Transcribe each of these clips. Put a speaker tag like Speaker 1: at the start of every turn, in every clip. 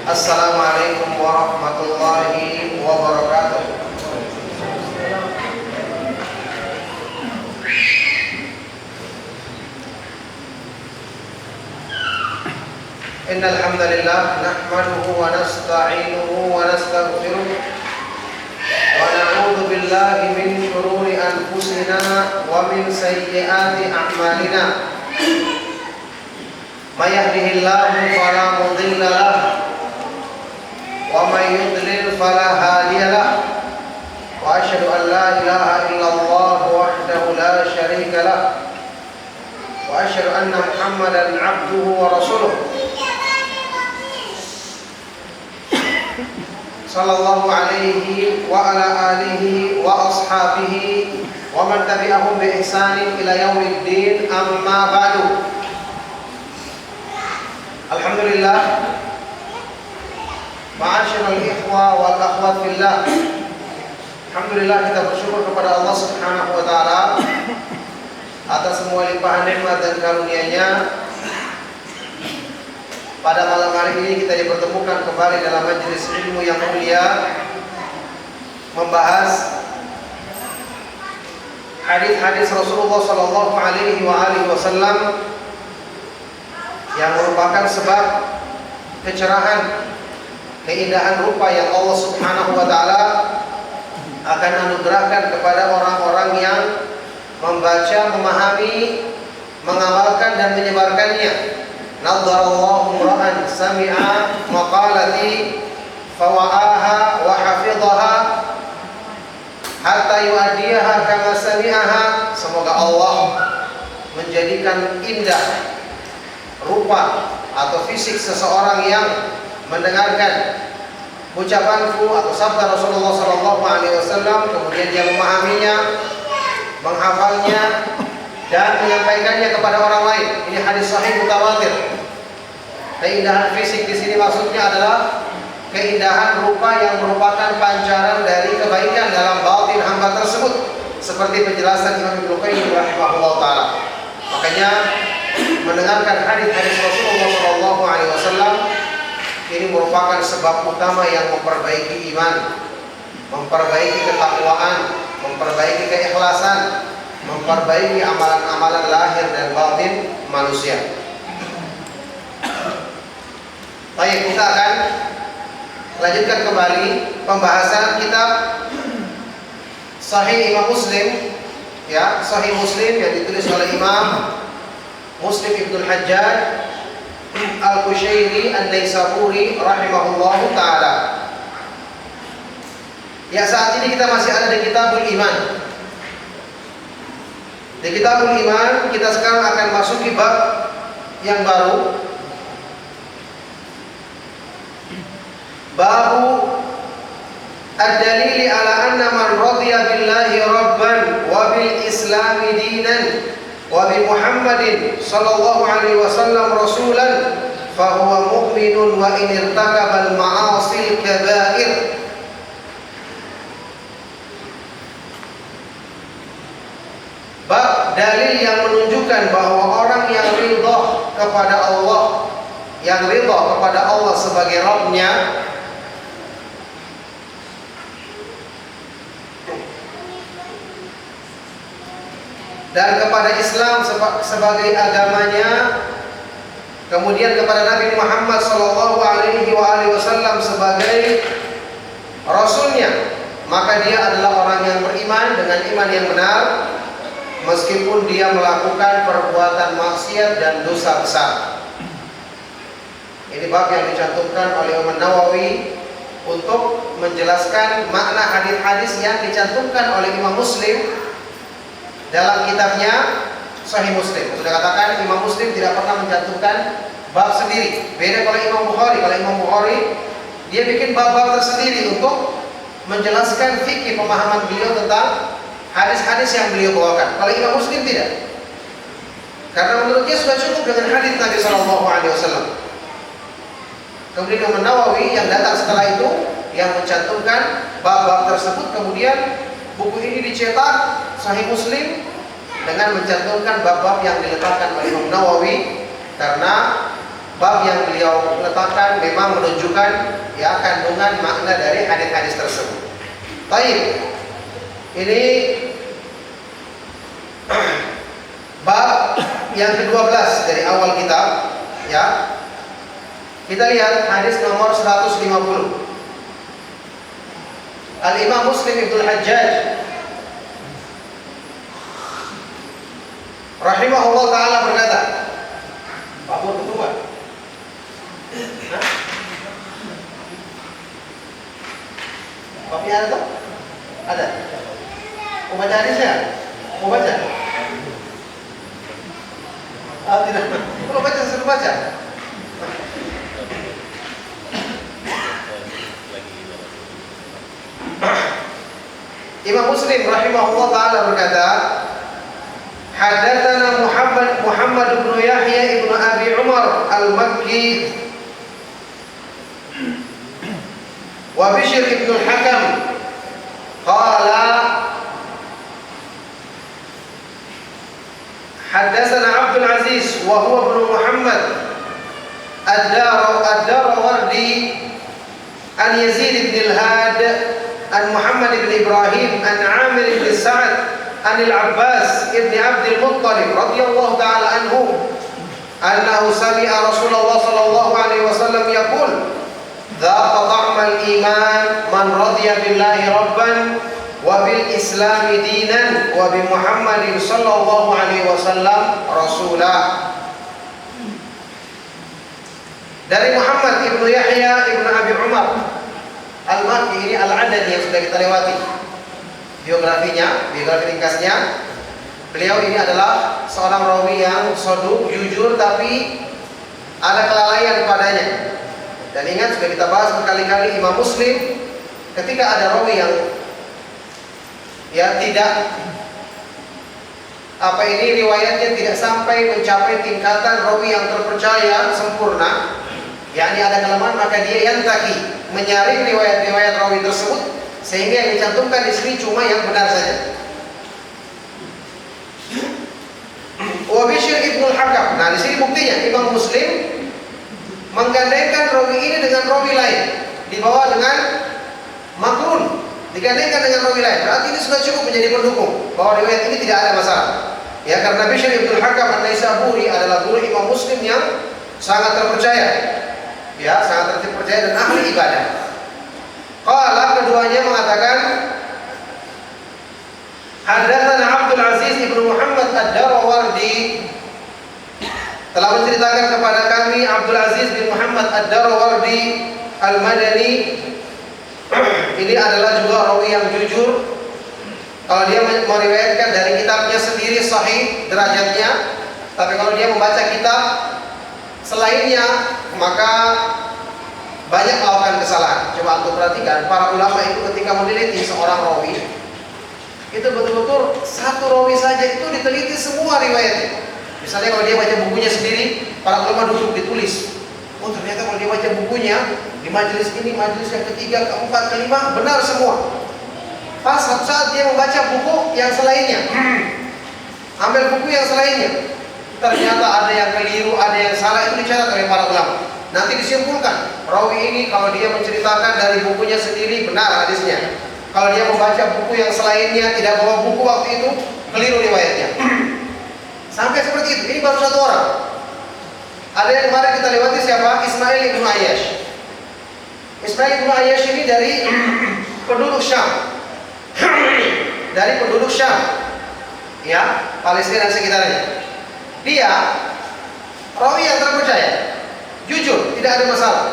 Speaker 1: Assalamualaikum warahmatullahi wabarakatuh. Innal hamdalillah nahmaduhu wa nasta'inuhu wa nastaghfiruh wa na'udzu billahi min shururi anfusina wa min sayyiati a'malina. May yahdihillahu fala mudilla lahu wa may yudlil fala hadiya lahu wa asyhadu an la ilaha illallah wahdahu la syarika lahu wa asyhadu anna Muhammadan 'abduhu wa rasuluh sallallahu alaihi wa ala alihi wa ashabihi wa man tabi'ahum bi ihsanin ila yaumiddin, amma ba'du. Alhamdulillah, ma'asyiral ikhwa wal akhwat fillah. Alhamdulillah, kita bersyukur kepada Allah Subhanahu wa taala atas semua limpahan nikmat dan karunia-Nya. Pada malam hari ini kita dipertemukan kembali dalam majelis ilmu yang mulia, membahas hadis-hadis Rasulullah sallallahu alaihi wasallam yang merupakan sebab kecerahan, keindahan rupa yang Allah Subhanahu wa taala akan anugerahkan kepada orang-orang yang membaca, memahami, mengamalkan dan menyebarkannya. Nadarallahu ra'an sami'a maqalati fawa'aha wa hafidhaha hatta yu'addiyaha kama sami'aha. Semoga Allah menjadikan indah rupa atau fisik seseorang yang mendengarkan ucapanku atau sabda Rasulullah SAW, kemudian dia memahaminya, menghafalnya, dan menyampaikannya kepada orang lain. Ini hadis sahih mutawatir. Keindahan fisik di sini maksudnya adalah keindahan rupa yang merupakan pancaran dari kebaikan dalam batin hamba tersebut, seperti penjelasan Imam Ibnu Qayyim rahimahullah taala. Makanya mendengarkan hadis-hadis Rasulullah SAW ini merupakan sebab utama yang memperbaiki iman, memperbaiki ketakwaan, memperbaiki keikhlasan, memperbaiki amalan-amalan lahir dan batin manusia. Baik, kita akan lanjutkan kembali pembahasan kitab Sahih Imam Muslim, ya, Sahih Muslim yang ditulis oleh Imam Muslim Ibnul Hajjaj Al-Qushairi An-Naisaburi rahimahullahu ta'ala. Ya, saat ini kita masih ada di Kitabul Iman. Di Kitabul Iman kita sekarang akan masuki bab yang baru, babu ad-dalili ala anna man radiya billahi rabban wa bil islami dinan wa bi Muhammadin sallallahu alaihi wasallam rasulan fa huwa mu'minun wa in irtakaba al-ma'asi al-kaba'ir. Bab dalil yang menunjukkan bahwa orang yang ridha kepada Allah, yang ridha kepada Allah sebagai Rabb-Nya, dan kepada Islam sebagai agamanya, kemudian kepada Nabi Muhammad sallallahu alaihi wasallam sebagai rasulnya, maka dia adalah orang yang beriman dengan iman yang benar, meskipun dia melakukan perbuatan maksiat dan dosa besar. Ini bab yang dicantumkan oleh Imam Nawawi untuk menjelaskan makna hadis-hadis yang dicantumkan oleh Imam Muslim dalam kitabnya Sahih Muslim. Sudah katakan Imam Muslim tidak pernah mencantumkan bab sendiri. Beda kalau Imam Bukhari. Kalau Imam Bukhari dia bikin bab-bab tersendiri untuk menjelaskan fikih pemahaman beliau tentang hadis-hadis yang beliau bawakan. Kalau Imam Muslim tidak. Karena menurutnya sudah cukup dengan hadis Nabi Shallallahu Alaihi Wasallam. Kemudian Imam Nawawi yang datang setelah itu yang mencantumkan bab-bab tersebut, kemudian buku ini dicetak Sahih Muslim dengan mencantumkan bab-bab yang diletakkan oleh Imam Nawawi, karena bab yang beliau letakkan memang menunjukkan ya kandungan makna dari hadis-hadis tersebut. Baik, ini bab yang ke-12 dari awal kitab ya. Kita lihat hadis nomor 150. Al-Imam Muslim Ibnu Hajjaj rahimahullah taala berkata, Pak Pur ketua. Kopi ada tuh? Ada. Mau baca hadisnya? Mau baca? Tidak. Kalau baca suruh baca. Imam Muslim rahimahullah taala berkata, Hadatsana Muhammad bin Yahya ibn Abi Umar al-Makki wa Bishr ibn al-Hakam qala Hadatsana Abdul Aziz wa huwa ibn Muhammad ad-Darawardi an Yazid ibn al-Had an Muhammad ibn Ibrahim an Amir ibn Sa'ad an al-Abbas ibn Abd al-Muttalib radhiyallahu ta'ala anhu annahu sami'a Rasulullah sallallahu alaihi wasallam yaqul dhaqa ta'mal iman man radiya billahi rabban wa bil islam dinan wa bi Muhammadin sallallahu alaihi wasallam rasulah. Dari Muhammad ibnu Yahya ibnu Abi Umar Al-Makki, ini Al-Adani yang sudah kita lewati biografinya, biografi ringkasnya. Beliau ini adalah seorang rawi yang saduq, jujur, tapi ada kelalaian padanya. Dan ingat, sudah kita bahas berkali-kali, Imam Muslim ketika ada rawi yang ya tidak riwayatnya tidak sampai mencapai tingkatan rawi yang terpercaya sempurna, yakni ada kelemahan, maka dia yantaki, menyaring riwayat-riwayat rawi tersebut, sehingga yang dicantumkan di sini cuma yang benar saja. Wa Bishr ibn al-Hakam. Nah, di sini buktinya Imam Muslim menggandengkan rawi ini dengan rawi lain, dibawa dengan makrun, digandengkan dengan rawi lain. Berarti ini sudah cukup menjadi pendukung bahwa riwayat ini tidak ada masalah. Ya, karena Bishr ibn al-Hakam an-Naisaburi adalah guru Imam Muslim yang sangat terpercaya. Ya, sangat terpercaya dan ahli ibadah. Qala, keduanya mengatakan, Hadatsana Abdul Aziz ibnu Muhammad ad-Darawardi telah menceritakan kepada kami Abdul Aziz bin Muhammad ad-Darawardi al-Madani. Ini adalah juga rawi yang jujur. Kalau dia meriwayatkan dari kitabnya sendiri sahih derajatnya, tapi kalau dia membaca kitab selainnya maka banyak melakukan kesalahan. Coba antum perhatikan, para ulama itu ketika meneliti seorang rawi, itu betul-betul satu rawi saja itu diteliti semua riwayatnya. Misalnya kalau dia baca bukunya sendiri, para ulama duduk ditulis. Oh, ternyata kalau dia baca bukunya di majelis ini, majelis yang ketiga, keempat, kelima, benar semua. Pas satu saat dia membaca buku yang selainnya, ambil buku yang selainnya, ternyata ada yang keliru, ada yang salah, itu dicatat oleh para ulama. Nanti disimpulkan, rawi ini kalau dia menceritakan dari bukunya sendiri benar hadisnya. Kalau dia membaca buku yang selainnya, tidak bawa buku waktu itu, keliru riwayatnya. Sampai seperti itu. Ini baru satu orang. Ada yang kemarin kita lewati siapa? Ismail ibn Ayyash. Ismail ibn Ayyash ini dari penduduk Syam. dari penduduk Syam, ya, Palestina dan sekitarnya. Dia rawi yang terpercaya, jujur, tidak ada masalah.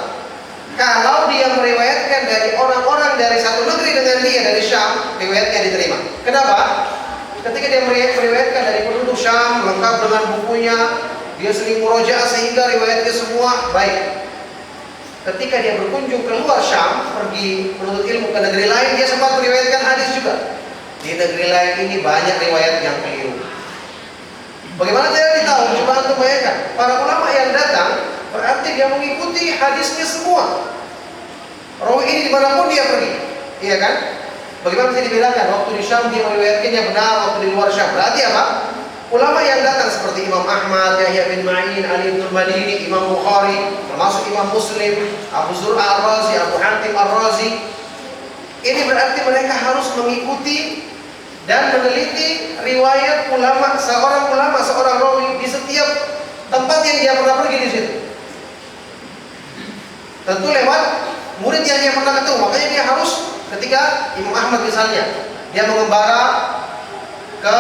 Speaker 1: Kalau dia meriwayatkan dari orang-orang dari satu negeri dengan dia dari Syam, riwayatnya diterima. Kenapa? Ketika dia meriwayatkan dari penduduk Syam, lengkap dengan bukunya, dia sering murojaah sehingga riwayatnya semua baik. Ketika dia berkunjung keluar Syam, pergi menuntut ilmu ke negeri lain, dia sempat meriwayatkan hadis juga. Di negeri lain ini banyak riwayat yang keliru. Bagaimana cara ditahu? Coba antum bayangkan. Para ulama yang datang berarti dia mengikuti hadisnya semua. Rawi ini dimanapun dia pergi, iya kan? Bagaimana bisa dibedakan? Waktu di Syam dia meriwayatkannya benar, waktu di luar Syam. Berarti apa? Ulama yang datang seperti Imam Ahmad, Yahya bin Ma'in, Ali bin Madini, Imam Bukhari, termasuk Imam Muslim, Abu Zur'a Ar-Razi, Abu Hatim Ar-Razi. Ini berarti mereka harus mengikuti dan meneliti riwayat seorang rawi di setiap tempat yang dia pernah pergi di situ. Tentu lewat murid yang dia pernah ketemu. Makanya dia harus, ketika Imam Ahmad misalnya, dia mengembara ke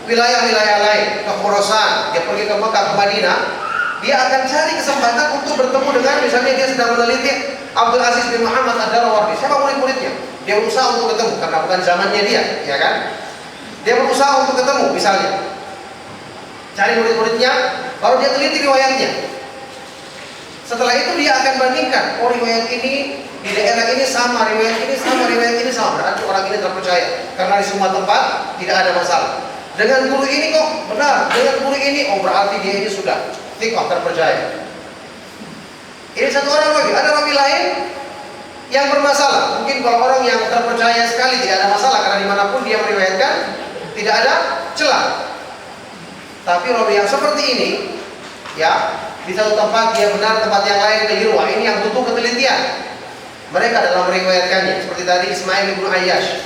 Speaker 1: wilayah-wilayah lain, ke Khurasan, dia pergi ke Mekah, ke Madinah, dia akan cari kesempatan untuk bertemu dengan, misalnya dia sedang meneliti Abdul Aziz bin Muhammad Ad-Darawardi. Siapa murid-muridnya? Dia berusaha untuk ketemu, karena bukan zamannya dia, ya kan? Dia berusaha untuk ketemu, misalnya cari murid-muridnya, baru dia teliti riwayatnya. Setelah itu dia akan bandingkan, oh riwayat ini di daerah ini sama, riwayat ini sama, riwayat ini sama. Berarti orang ini terpercaya, karena di semua tempat tidak ada masalah. Dengan guru ini kok benar, dengan guru ini, oh berarti dia ini sudah thiqah, terpercaya. Ini satu orang lagi, ada rawi lain yang bermasalah. Mungkin kalau orang yang terpercaya sekali tidak ada masalah, karena dimanapun dia meriwayatkan tidak ada celah. Tapi rawi yang seperti ini, ya, di satu tempat dia benar, tempat yang lain keliru. Ini yang butuh ketelitian mereka dalam meriwayatkannya. Seperti tadi Ismail bin Ayyash,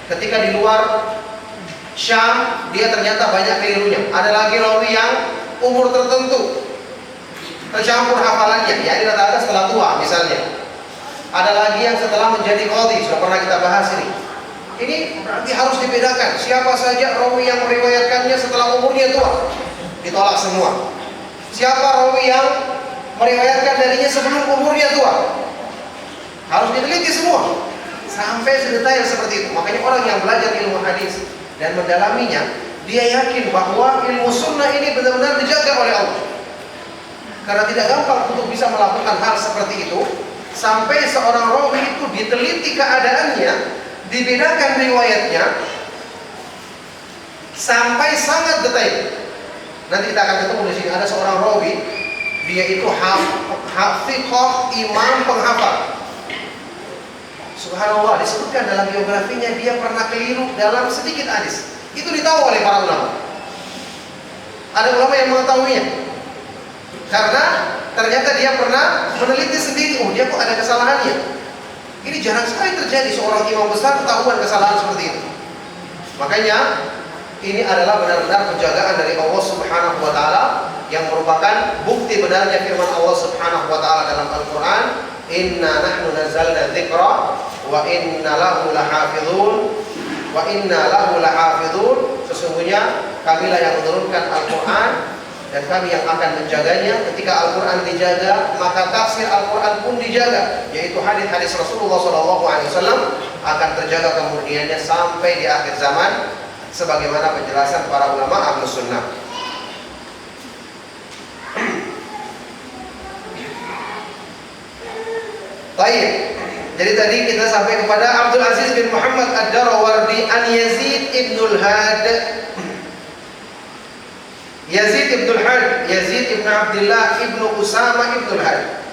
Speaker 1: ketika di luar Syam dia ternyata banyak kelirunya. Ada lagi rawi yang umur tertentu tercampur hafalannya, ya, ini rata-rata setelah tua misalnya. Ada lagi yang setelah menjadi qadhi, sudah pernah kita bahas ini. Ini berarti harus dibedakan siapa saja rawi yang meriwayatkannya setelah umurnya tua, ditolak semua. Siapa rawi yang meriwayatkan darinya sebelum umurnya tua, harus diteliti semua sampai sedetail seperti itu. Makanya orang yang belajar ilmu hadis dan mendalaminya, dia yakin bahwa ilmu sunnah ini benar-benar dijaga oleh Allah. Karena tidak gampang untuk bisa melakukan hal seperti itu, sampai seorang rawi itu diteliti keadaannya, dibedakan riwayatnya sampai sangat detail. Nanti kita akan ketemu di sini ada seorang rawi, dia itu hafiqah, imam penghafal. Subhanallah, disebutkan dalam biografinya dia pernah keliru dalam sedikit hadis. Itu ditahu oleh para ulama. Ada ulama yang mengetahuinya, karena ternyata dia pernah meneliti sendiri. Oh, dia kok ada kesalahannya. Ini jarang sekali terjadi seorang imam besar ketahuan kesalahan seperti itu. Makanya ini adalah benar-benar penjagaan dari Allah Subhanahu wa taala, yang merupakan bukti benarnya firman Allah Subhanahu wa taala dalam Al-Qur'an, "Inna nahnu nazzalna dzikra wa inna lahu lahafizun wa inna lahu lahafizun." Sesungguhnya kamilah yang menurunkan Al-Qur'an dan kami yang akan menjaganya. Ketika Al-Quran dijaga, maka tafsir Al-Quran pun dijaga, yaitu hadis-hadis Rasulullah SAW akan terjaga kemudiannya sampai di akhir zaman, sebagaimana penjelasan para ulama Ahlus Sunnah. Baik, jadi tadi kita sampai kepada Abdul Aziz bin Muhammad Ad-Darawardi an Yazid ibnul Had. Yazid ibnul Had, Yazid ibn Abdullah ibnu Usama ibnul Had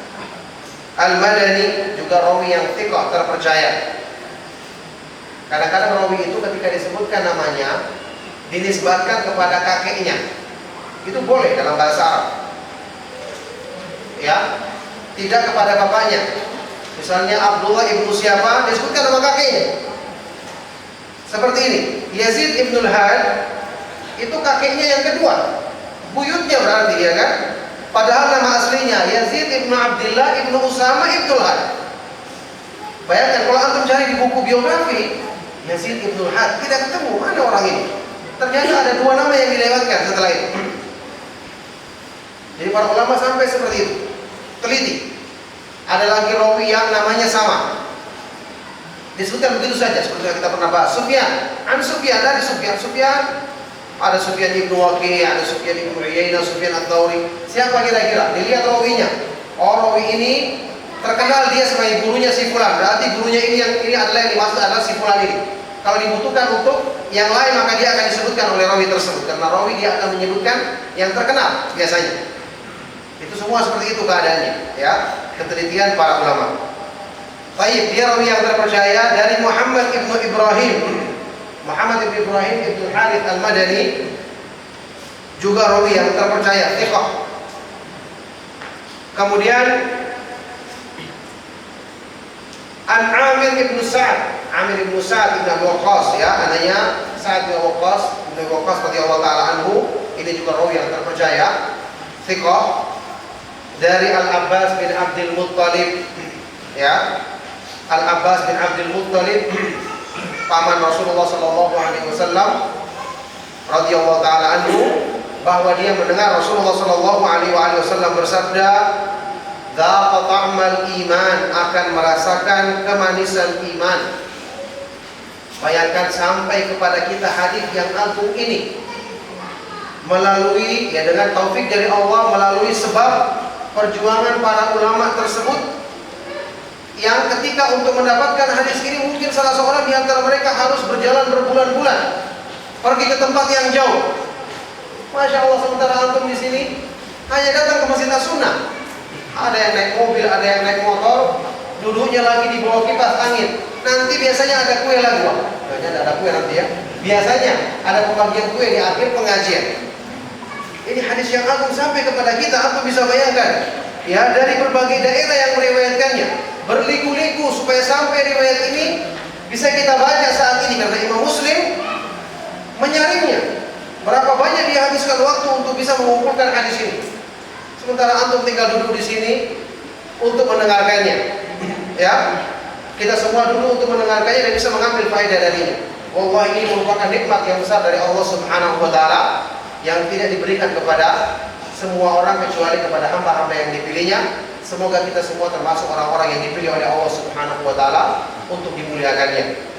Speaker 1: Al-Madani, juga rawi yang thiqah, terpercaya. Kadang-kadang rawi itu ketika disebutkan namanya dinisbatkan kepada kakeknya, itu boleh dalam bahasa Arab, ya, tidak kepada bapaknya. Misalnya Abdullah ibnu siapa, disebutkan nama kakeknya. Seperti ini, Yazid ibnul Had itu kakeknya yang kedua, buyutnya berarti, ya kan? Padahal nama aslinya Yazid ibnu Abdullah ibnu Usama ibnul Had. Bayangkan kalau antum cari di buku biografi, Yazid ibn Had, tidak ketemu mana orang ini. Ternyata ada 2 nama yang dilewatkan setelah itu. Jadi para ulama sampai seperti itu, teliti. Ada lagi rawi yang namanya sama, disebutkan begitu saja seperti yang kita pernah bahas. Sufyan, dari Sufyan, ada Sufyan ibn Waqi', ada Sufyan ibn Uyainah, Sufyan Ats-Tsauri. Siapa kira-kira? Dilihat rawinya. Oh, rawi ini terkenal dia sebagai gurunya si fulan. Berarti gurunya ini adalah yang dimaksud adalah si fulan ini. Kalau dibutuhkan untuk yang lain maka dia akan disebutkan oleh rawi tersebut. Karena rawi dia akan menyebutkan yang terkenal biasanya. Itu semua seperti itu keadaannya, ya. Ketelitian para ulama. Baik, dia rawi yang terpercaya dari Muhammad ibn Ibrahim. Muhammad ibn Ibrahim ibn Harith al-Madani juga rawi yang terpercaya, thiqah. Kemudian An Amir ibn Sa'ad, Amir ibn Sa'ad ibn Abi Waqqas, ya, anaknya Sa'ad bin Waqqas, ibn Waqqas radhiyallahu taala anhu, ini juga rawi yang terpercaya, thiqah. Dari Al-Abbas bin Abdul Muttalib, ya, Al-Abbas bin Abdul Muttalib, paman Rasulullah sallallahu alaihi wasallam radhiyallahu taala anhu, bahwa dia mendengar Rasulullah sallallahu alaihi wasallam bersabda, "Dzaqa ta'mal iman," akan merasakan kemanisan iman. Bayangkan sampai kepada kita hadis yang agung ini melalui, ya, dengan taufik dari Allah, melalui sebab perjuangan para ulama tersebut, yang ketika untuk mendapatkan hadis ini mungkin salah seorang di antara mereka harus berjalan berbulan-bulan, pergi ke tempat yang jauh. Masya Allah, sementara antum di sini hanya datang ke Masjid As-Sunnah. Ada yang naik mobil, ada yang naik motor, duduknya lagi di bawah kipas angin. Nanti biasanya ada kue lagi, biasanya ada kue nanti, ya. Biasanya ada pembagian kue di akhir pengajian. Ini hadis yang agung sampai kepada kita, apa bisa bayangkan? Ya, dari berbagai daerah yang meriwayatkannya, berliku-liku supaya sampai riwayat ini bisa kita baca saat ini, karena Imam Muslim menyaringnya. Berapa banyak dia habiskan waktu untuk bisa mengumpulkan hadis ini. Sementara antum tinggal duduk di sini untuk mendengarkannya. Ya, kita semua dulu untuk mendengarkannya dan bisa mengambil faedah darinya. Wallah, ini merupakan nikmat yang besar dari Allah Subhanahu wa taala yang tidak diberikan kepada semua orang kecuali kepada hamba-hamba yang dipilihnya. Semoga kita semua termasuk orang-orang yang dipilih oleh Allah Subhanahu wa taala untuk dimuliakannya.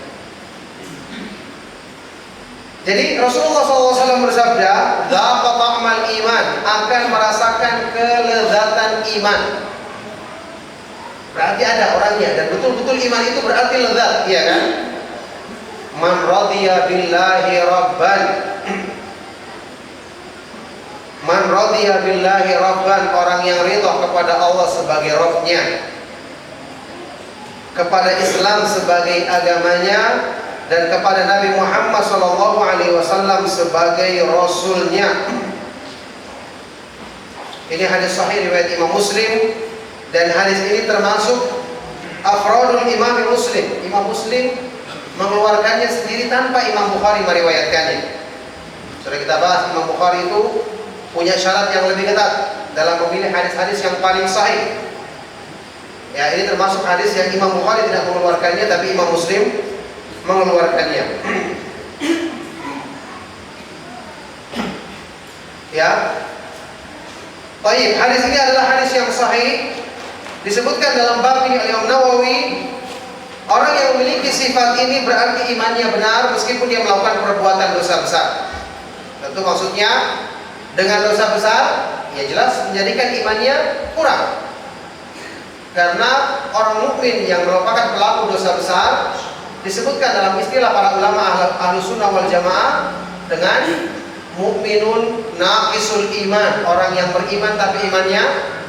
Speaker 1: Jadi Rasulullah SAW bersabda, "Dzaqa ta'mal iman," akan merasakan kelezatan iman. Berarti ada orangnya, dan betul-betul iman itu berarti lezat, iya kan? Man radiya billahi rabban, man radiya billahi rabban, orang yang ridha kepada Allah sebagai Rabb-nya, kepada Islam sebagai agamanya, dan kepada Nabi Muhammad SAW sebagai Rasulnya. Ini hadis sahih riwayat Imam Muslim, dan hadis ini termasuk afradul Imam Muslim. Imam Muslim mengeluarkannya sendiri tanpa Imam Bukhari meriwayatkannya. Sudah kita bahas, Imam Bukhari itu punya syarat yang lebih ketat dalam memilih hadis-hadis yang paling sahih. Ya, ini termasuk hadis yang Imam Bukhari tidak mengeluarkannya, tapi Imam Muslim mengeluarkannya. Ya. Baik, hadis ini adalah hadis yang sahih. Disebutkan dalam bab ini oleh Imam Nawawi, orang yang memiliki sifat ini berarti imannya benar meskipun dia melakukan perbuatan dosa besar. Tentu maksudnya dengan dosa besar, ya jelas menjadikan imannya kurang. Karena orang mukmin yang merupakan pelaku dosa besar disebutkan dalam istilah para ulama Ahlus Sunnah wal Jamaah dengan mukminun naqisul iman, orang yang beriman tapi imannya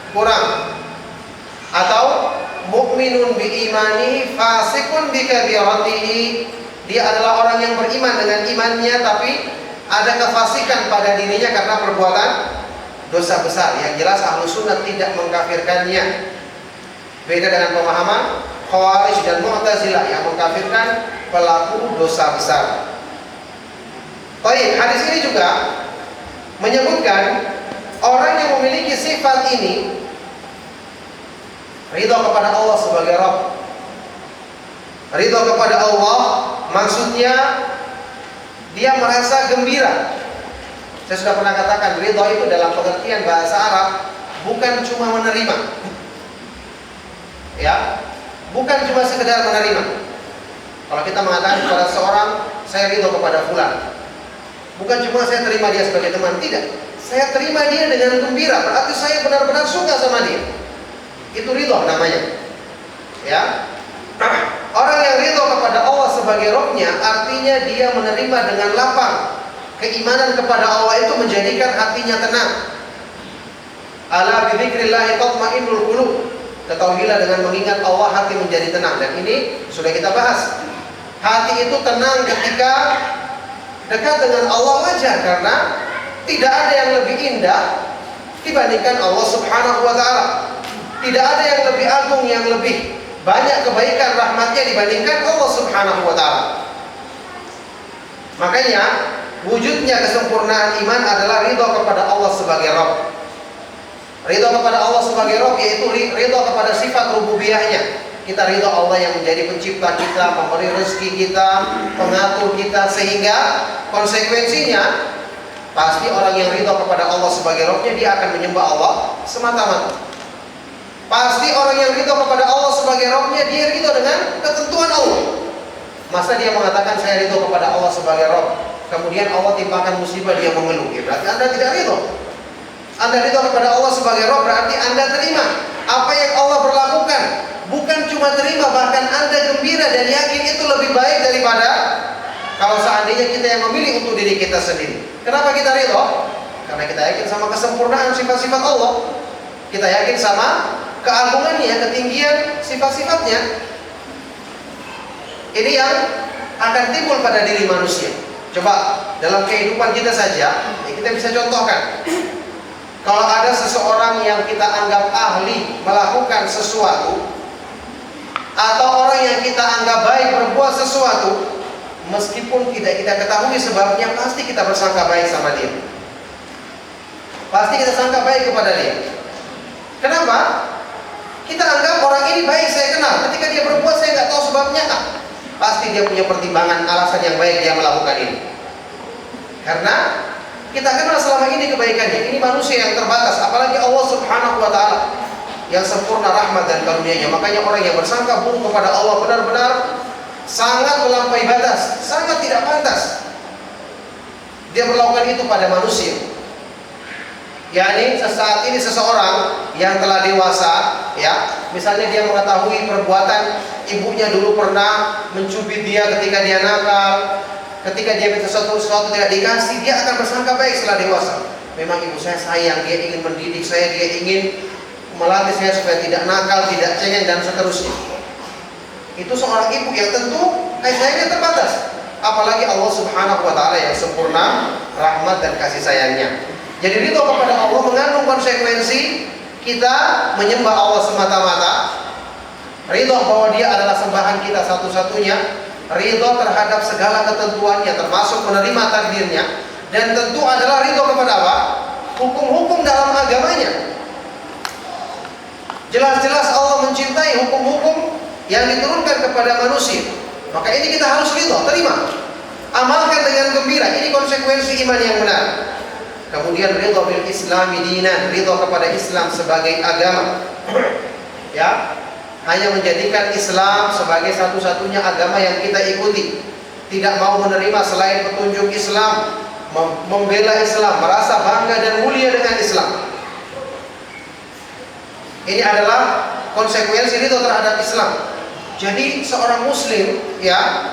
Speaker 1: kurang. Atau mukminun bi imanihi fasikun bi kabiratihi, dia adalah orang yang beriman dengan imannya tapi ada kefasikan pada dirinya karena perbuatan dosa besar. Yang jelas Ahlus Sunnah tidak mengkafirkannya. Beda dengan pemahaman Khawarij dan Mu'tazilah yang mengkafirkan pelaku dosa besar. Baik, hadis ini juga menyebutkan orang yang memiliki sifat ini ridha kepada Allah sebagai Rabb, ridha kepada Allah maksudnya dia merasa gembira. Saya sudah pernah katakan, ridho itu dalam pengertian bahasa Arab bukan cuma menerima, ya, bukan cuma sekedar menerima. Kalau kita mengatakan kepada seorang, saya ridho kepada fulan, bukan cuma saya terima dia sebagai teman, tidak. Saya terima dia dengan gembira, berarti saya benar-benar suka sama dia. Itu ridho namanya. Ya, orang yang ridho kepada Allah sebagai Rabb-nya, artinya dia menerima dengan lapang. Keimanan kepada Allah itu menjadikan hatinya tenang. Ala bi dzikrillah tatma'innul qulub. Ketahuilah dengan mengingat Allah hati menjadi tenang. Dan ini sudah kita bahas. Hati itu tenang ketika dekat dengan Allah wajar, karena tidak ada yang lebih indah dibandingkan Allah Subhanahu wa taala. Tidak ada yang lebih agung, yang lebih banyak kebaikan rahmatnya dibandingkan Allah Subhanahu wa taala. Makanya wujudnya kesempurnaan iman adalah ridho kepada Allah sebagai Rabb. Ridho kepada Allah sebagai Rabb yaitu ridho kepada sifat rububiyahnya. Kita ridho Allah yang menjadi pencipta kita, pemberi rezeki kita, pengatur kita, sehingga konsekuensinya pasti orang yang ridho kepada Allah sebagai Rabb-nya, dia akan menyembah Allah semata-mata. Pasti orang yang ridho kepada Allah sebagai Rabb-nya, dia ridho dengan ketentuan Allah. Masa dia mengatakan saya ridho kepada Allah sebagai Rabb, kemudian Allah timpakan musibah dia mengeluh, ya berarti Anda tidak ridho. Anda ridho kepada Allah sebagai Rabb, berarti Anda terima apa yang Allah berlakukan. Bukan cuma terima, bahkan Anda gembira dan yakin itu lebih baik daripada kalau seandainya kita yang memilih untuk diri kita sendiri. Kenapa kita ridho? Karena kita yakin sama kesempurnaan sifat-sifat Allah. Kita yakin sama keagungannya, ketinggian sifat-sifatnya. Ini yang akan timbul pada diri manusia. Coba dalam kehidupan kita saja, kita bisa contohkan. Kalau ada seseorang yang kita anggap ahli melakukan sesuatu, atau orang yang kita anggap baik berbuat sesuatu, meskipun tidak kita ketahui sebabnya, pasti kita bersangka baik sama dia. Pasti kita sangka baik kepada dia. Kenapa? Kita anggap orang ini baik, saya kenal. Ketika dia berbuat, saya nggak tahu sebabnya. Pasti dia punya pertimbangan, alasan yang baik dia melakukan ini. Karena kita kenal selama ini kebaikannya. Ini manusia yang terbatas, apalagi Allah Subhanahu wa taala yang sempurna rahmat dan karunia-Nya. Makanya orang yang bersangka buruk kepada Allah benar-benar sangat melampaui batas, sangat tidak pantas dia melakukan itu pada manusia. yakni sesaat ini seseorang yang telah dewasa, ya, misalnya dia mengetahui perbuatan ibunya dulu pernah mencubit dia ketika dia nakal, ketika dia minta sesuatu tidak dikasih, dia akan bersangka baik setelah dewasa. Memang ibu saya sayang, dia ingin mendidik saya, dia ingin melatih saya supaya tidak nakal, tidak cengeng dan seterusnya. Itu seorang ibu yang tentu kasih sayangnya terbatas. Apalagi Allah Subhanahu wa taala yang sempurna rahmat dan kasih sayangnya. Jadi ridho kepada Allah mengandung konsekuensi kita menyembah Allah semata-mata, ridho bahwa Dia adalah sembahan kita satu-satunya, ridho terhadap segala ketentuannya termasuk menerima takdirnya, dan tentu adalah ridho kepada apa? Hukum-hukum dalam agamanya. Jelas-jelas Allah mencintai hukum-hukum yang diturunkan kepada manusia. Maka ini kita harus ridho, terima, amalkan dengan gembira. Ini konsekuensi iman yang benar. Kemudian ridho bil Islami dinan, ridho kepada Islam sebagai agama. Ya, hanya menjadikan Islam sebagai satu-satunya agama yang kita ikuti. Tidak mau menerima selain petunjuk Islam, membela Islam, merasa bangga dan mulia dengan Islam. Ini adalah konsekuensi ridho terhadap Islam. Jadi seorang muslim, ya,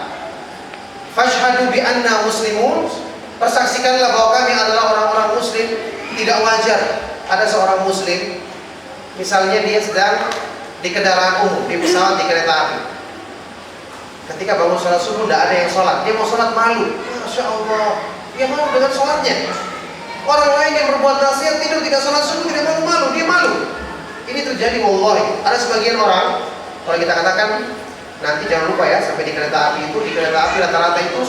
Speaker 1: fashhadu bi anna muslimun, persaksikanlah bahwa kami adalah orang-orang muslim. Tidak wajar ada seorang muslim, misalnya dia sedang di kendaraan umum, di pesawat, di kereta api. Ketika bangun sholat subuh, tidak ada yang sholat, dia mau sholat malu. Masya Allah, dia malu dengan sholatnya. Orang lain yang berbuat maksiat tidur tidak sholat subuh, tidak malu-malu, dia malu. Ini terjadi wallahi. Ada sebagian orang, kalau kita katakan nanti jangan lupa ya, sampai di kereta api itu, di kereta api rata-rata itu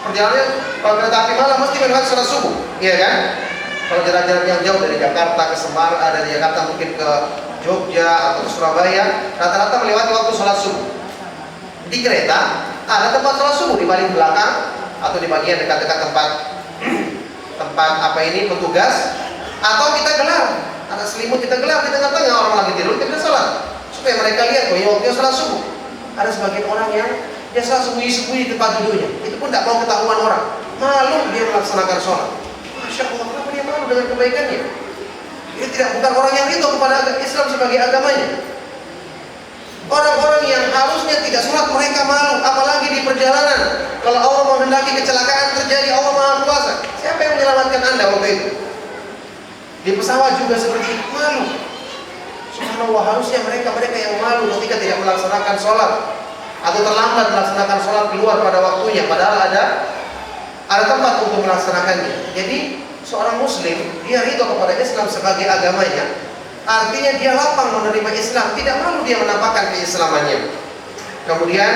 Speaker 1: perjalanannya, kalau kereta api malam mesti melewati sholat subuh, iya kan? Kalau jarak-jarak yang jauh dari Jakarta ke Semarang, dari Jakarta mungkin ke Jogja atau ke Surabaya, rata-rata melewati waktu sholat subuh. Di kereta Ada tempat sholat subuh di paling belakang atau di bagian dekat-dekat tempat petugas, atau kita gelar, ada selimut kita gelar di tengah-tengah orang lagi tidur, kita sholat supaya mereka lihat bahwa waktunya sholat subuh. Ada sebagian orang yang dia sholat sembunyi-sembunyi di tempat duduknya, itu pun tidak mau ketahuan orang, malu dia melaksanakan sholat. Masya Allah, kenapa dia malu dengan kebaikannya? Dia bukan orang yang ridho kepada Islam sebagai agamanya. Orang-orang yang harusnya tidak sholat mereka malu, apalagi di perjalanan. Kalau Allah menghendaki kecelakaan terjadi, Allah Maha Kuasa. Siapa yang menyelamatkan Anda waktu itu? Di pesawat juga seperti itu, malu. Subhanallah, harusnya mereka yang malu ketika tidak melaksanakan sholat atau terlambat melaksanakan sholat keluar pada waktunya, padahal ada tempat untuk melaksanakannya. Jadi seorang muslim, dia ridho kepada Islam sebagai agamanya, artinya dia lapang menerima Islam, tidak malu dia menampakkan keislamannya. Kemudian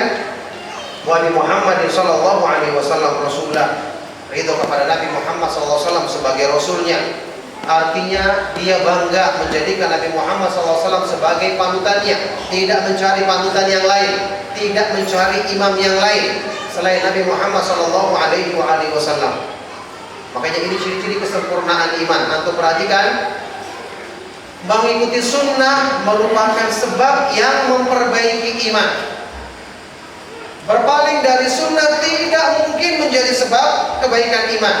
Speaker 1: Nabi Muhammad sallallahu alaihi wasallam Rasulullah, ridho kepada Nabi Muhammad sallallahu alaihi wasallam sebagai rasulnya, artinya dia bangga menjadikan Nabi Muhammad sallallahu alaihi wasallam sebagai panutannya, tidak mencari panutan yang lain, tidak mencari imam yang lain selain Nabi Muhammad sallallahu alaihi wasallam. Makanya ini ciri-ciri kesempurnaan iman. Antum perhatikan, mengikuti sunnah merupakan sebab yang memperbaiki iman. Berpaling dari sunnah tidak mungkin menjadi sebab kebaikan iman.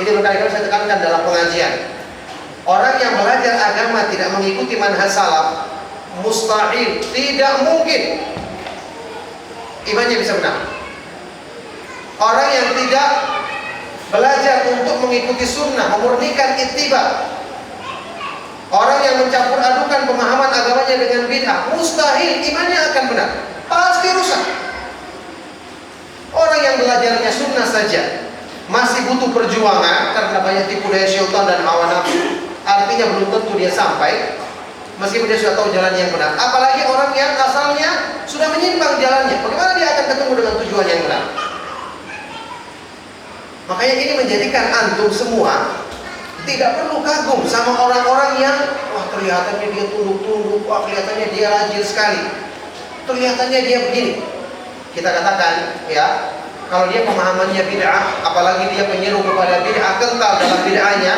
Speaker 1: Ini berkali-kali saya tekankan dalam pengajian. Orang yang belajar agama tidak mengikuti manhaj salaf, mustahil, tidak mungkin imannya bisa benar. Orang yang tidak belajar untuk mengikuti sunnah, memurnikan ittiba, orang yang mencampur adukan pemahaman agamanya dengan bid'ah, mustahil imannya akan benar, pasti rusak. Orang yang belajarnya sunnah saja masih butuh perjuangan karena banyak tipu daya syaitan dan hawa nafsu, artinya belum tentu dia sampai meskipun dia sudah tahu jalan yang benar. Apalagi orang yang asalnya sudah menyimpang jalannya, bagaimana dia akan ketemu dengan tujuan yang benar? Makanya ini menjadikan antum semua tidak perlu kagum sama orang-orang yang wah kelihatannya dia tunduk-tunduk, wah kelihatannya dia rajin sekali, kelihatannya dia begini. Kita katakan ya, kalau dia pemahamannya bid'ah, apalagi dia penyeru kepada bid'ah, kental dalam bid'ahnya,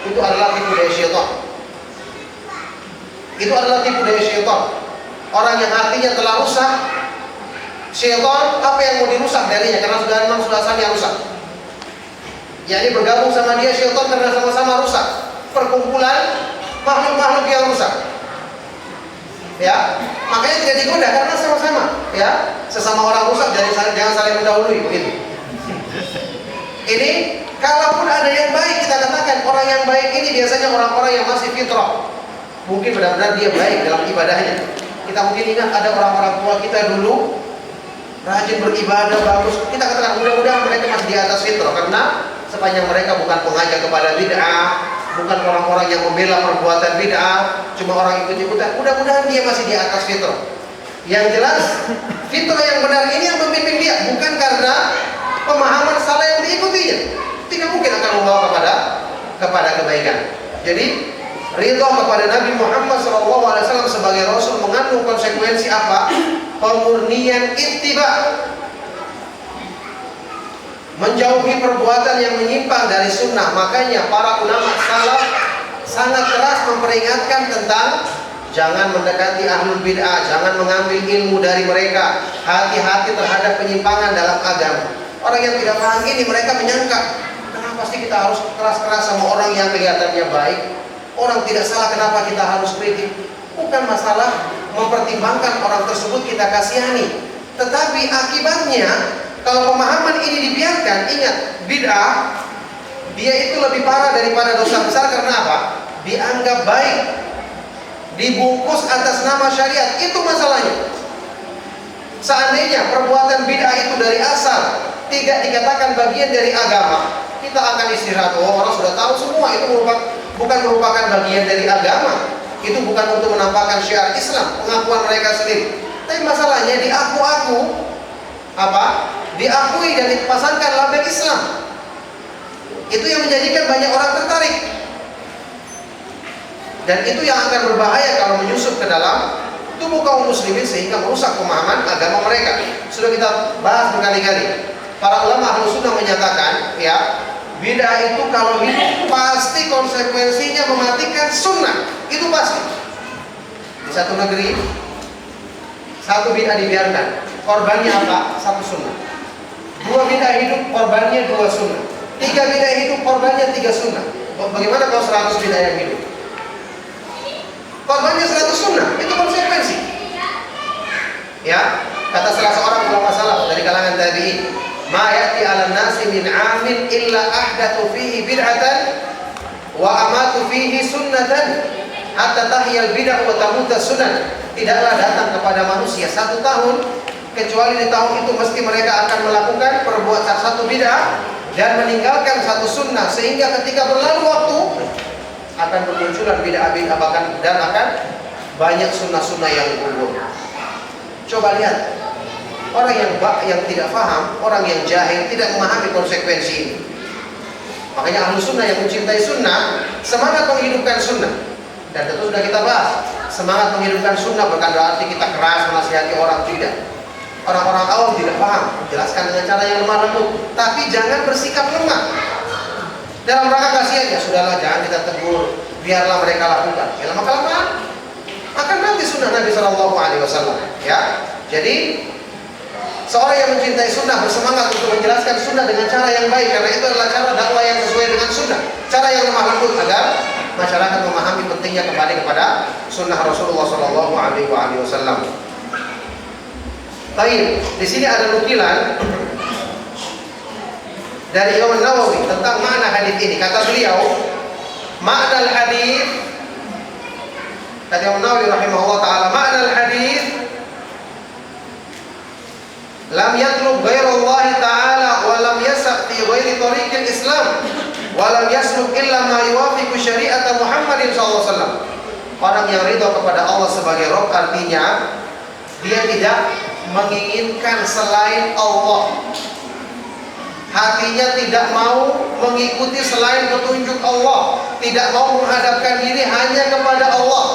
Speaker 1: itu adalah tipu daya syaitan. Itu adalah tipu daya syaitan. Orang yang hatinya telah rusak, syaitan apa yang mau dirusak darinya? Karena memang sudah asalnya rusak. Yakni bergabung sama dia syaitan karena sama-sama rusak. Perkumpulan makhluk-makhluk yang rusak. Ya, makanya tidak digoda karena sama-sama. Ya, sesama orang rusak jangan saling mendahului begitu. Ini kalaupun ada yang baik, kita katakan orang yang baik ini biasanya orang-orang yang masih fitrah. Mungkin benar-benar dia baik dalam ibadahnya. Kita mungkin ingat ada orang-orang tua kita dulu rajin beribadah bagus. Kita katakan mudah-mudahan mereka masih di atas fitrah karena sepanjang mereka bukan pengajak kepada bid'ah, bukan orang-orang yang membela perbuatan bid'ah, cuma orang ikut-ikutan, mudah-mudahan dia masih di atas fitrah. Yang jelas fitrah yang benar ini yang membimbing dia, bukan karena pemahaman salah yang diikutinya. Tidak mungkin akan membawa kepada kebaikan. Jadi ridha kepada Nabi Muhammad SAW sebagai Rasul mengandung konsekuensi apa? Pemurnian ittiba, menjauhi perbuatan yang menyimpang dari sunnah. Makanya para ulama salaf sangat keras memperingatkan tentang jangan mendekati ahlul bid'ah, jangan mengambil ilmu dari mereka, hati-hati terhadap penyimpangan dalam agama. Orang yang tidak paham ini, mereka menyangka kenapa sih kita harus keras-keras sama orang yang kelihatannya baik? Orang tidak salah, kenapa kita harus kritik? Bukan masalah mempertimbangkan orang tersebut kita kasihani, tetapi akibatnya kalau pemahaman ini dibiarkan, ingat, bid'ah dia itu lebih parah daripada dosa besar. Karena apa? Dianggap baik, dibungkus atas nama syariat. Itu masalahnya. Seandainya perbuatan bid'ah itu dari asal tidak dikatakan bagian dari agama, kita akan istirahat. Oh, orang sudah tahu semua itu bukan merupakan bagian dari agama. Itu bukan untuk menampakkan syiar Islam, pengakuan mereka sendiri. Tapi masalahnya diakui dan dipasangkan label Islam. Itu yang menjadikan banyak orang tertarik. Dan itu yang akan berbahaya kalau menyusup ke dalam tubuh kaum muslimin sehingga merusak pemahaman agama mereka. Sudah kita bahas berkali-kali. Para ulama Ahlus Sunnah menyatakan, ya, bid'ah itu kalau hidup pasti konsekuensinya mematikan sunnah. Itu pasti. Di satu negeri, satu bid'ah dibiarkan, korbannya apa? Satu sunnah. Dua bid'ah hidup, korbannya dua sunnah. Tiga bid'ah hidup, korbannya tiga sunnah. Bagaimana kalau 100 bid'ah yang hidup? Korbannya 100 sunnah. Itu konsekuensi. Ya, kata salah seorang ulama salaf dari kalangan tabi'in, ma ya'ti 'alan nasi min 'amin illa ahdatsu fihi bid'atan wa amatu fihi sunnatan hatta tahyal bid'ah wa tamuta sunnah. Tidaklah datang kepada manusia 1 tahun kecuali di tahun itu mesti mereka akan melakukan perbuatan satu bid'ah dan meninggalkan satu sunnah, sehingga ketika berlalu waktu akan bermunculan bid'ah-bid'ah bahkan dan akan banyak sunnah-sunnah yang gugur. Coba lihat, orang yang tidak paham, orang yang jahil, tidak memahami konsekuensi ini. Makanya Ahlus Sunnah yang mencintai sunnah semangat menghidupkan sunnah. Dan tentu sudah kita bahas, semangat menghidupkan sunnah bukan berarti kita keras menasihati orang, tidak. Orang-orang awam tidak paham, menjelaskan dengan cara yang lemah lembut, tapi jangan bersikap lemah. Dalam rangka kasihan, ya sudahlah, jangan kita tegur, biarlah mereka lakukan. Ya lama-kelamaan akan nanti sunnah Nabi SAW. Ya, jadi seorang yang mencintai sunnah bersemangat untuk menjelaskan sunnah dengan cara yang baik, karena itu adalah cara dakwah yang sesuai dengan sunnah, cara yang lemah lembut agar masyarakat memahami pentingnya kembali kepada sunnah Rasulullah SAW. Baik, di sini ada nukilan dari Imam Nawawi tentang makna hadis ini. Kata beliau, makna hadis, kata Imam Nawawi rahimahullah taala, makna hadis lam yatlub ghairallah taala wa lam yasa' fi ghairi tariqil Islam wa lam yasluk illa ma yuwafiqu syariat Muhammadin sallallahu alaihi wasallam. Orang yang ridha kepada Allah sebagai Rabb, artinya dia tidak menginginkan selain Allah. Hatinya tidak mau mengikuti selain petunjuk Allah, tidak mau menghadapkan diri hanya kepada Allah,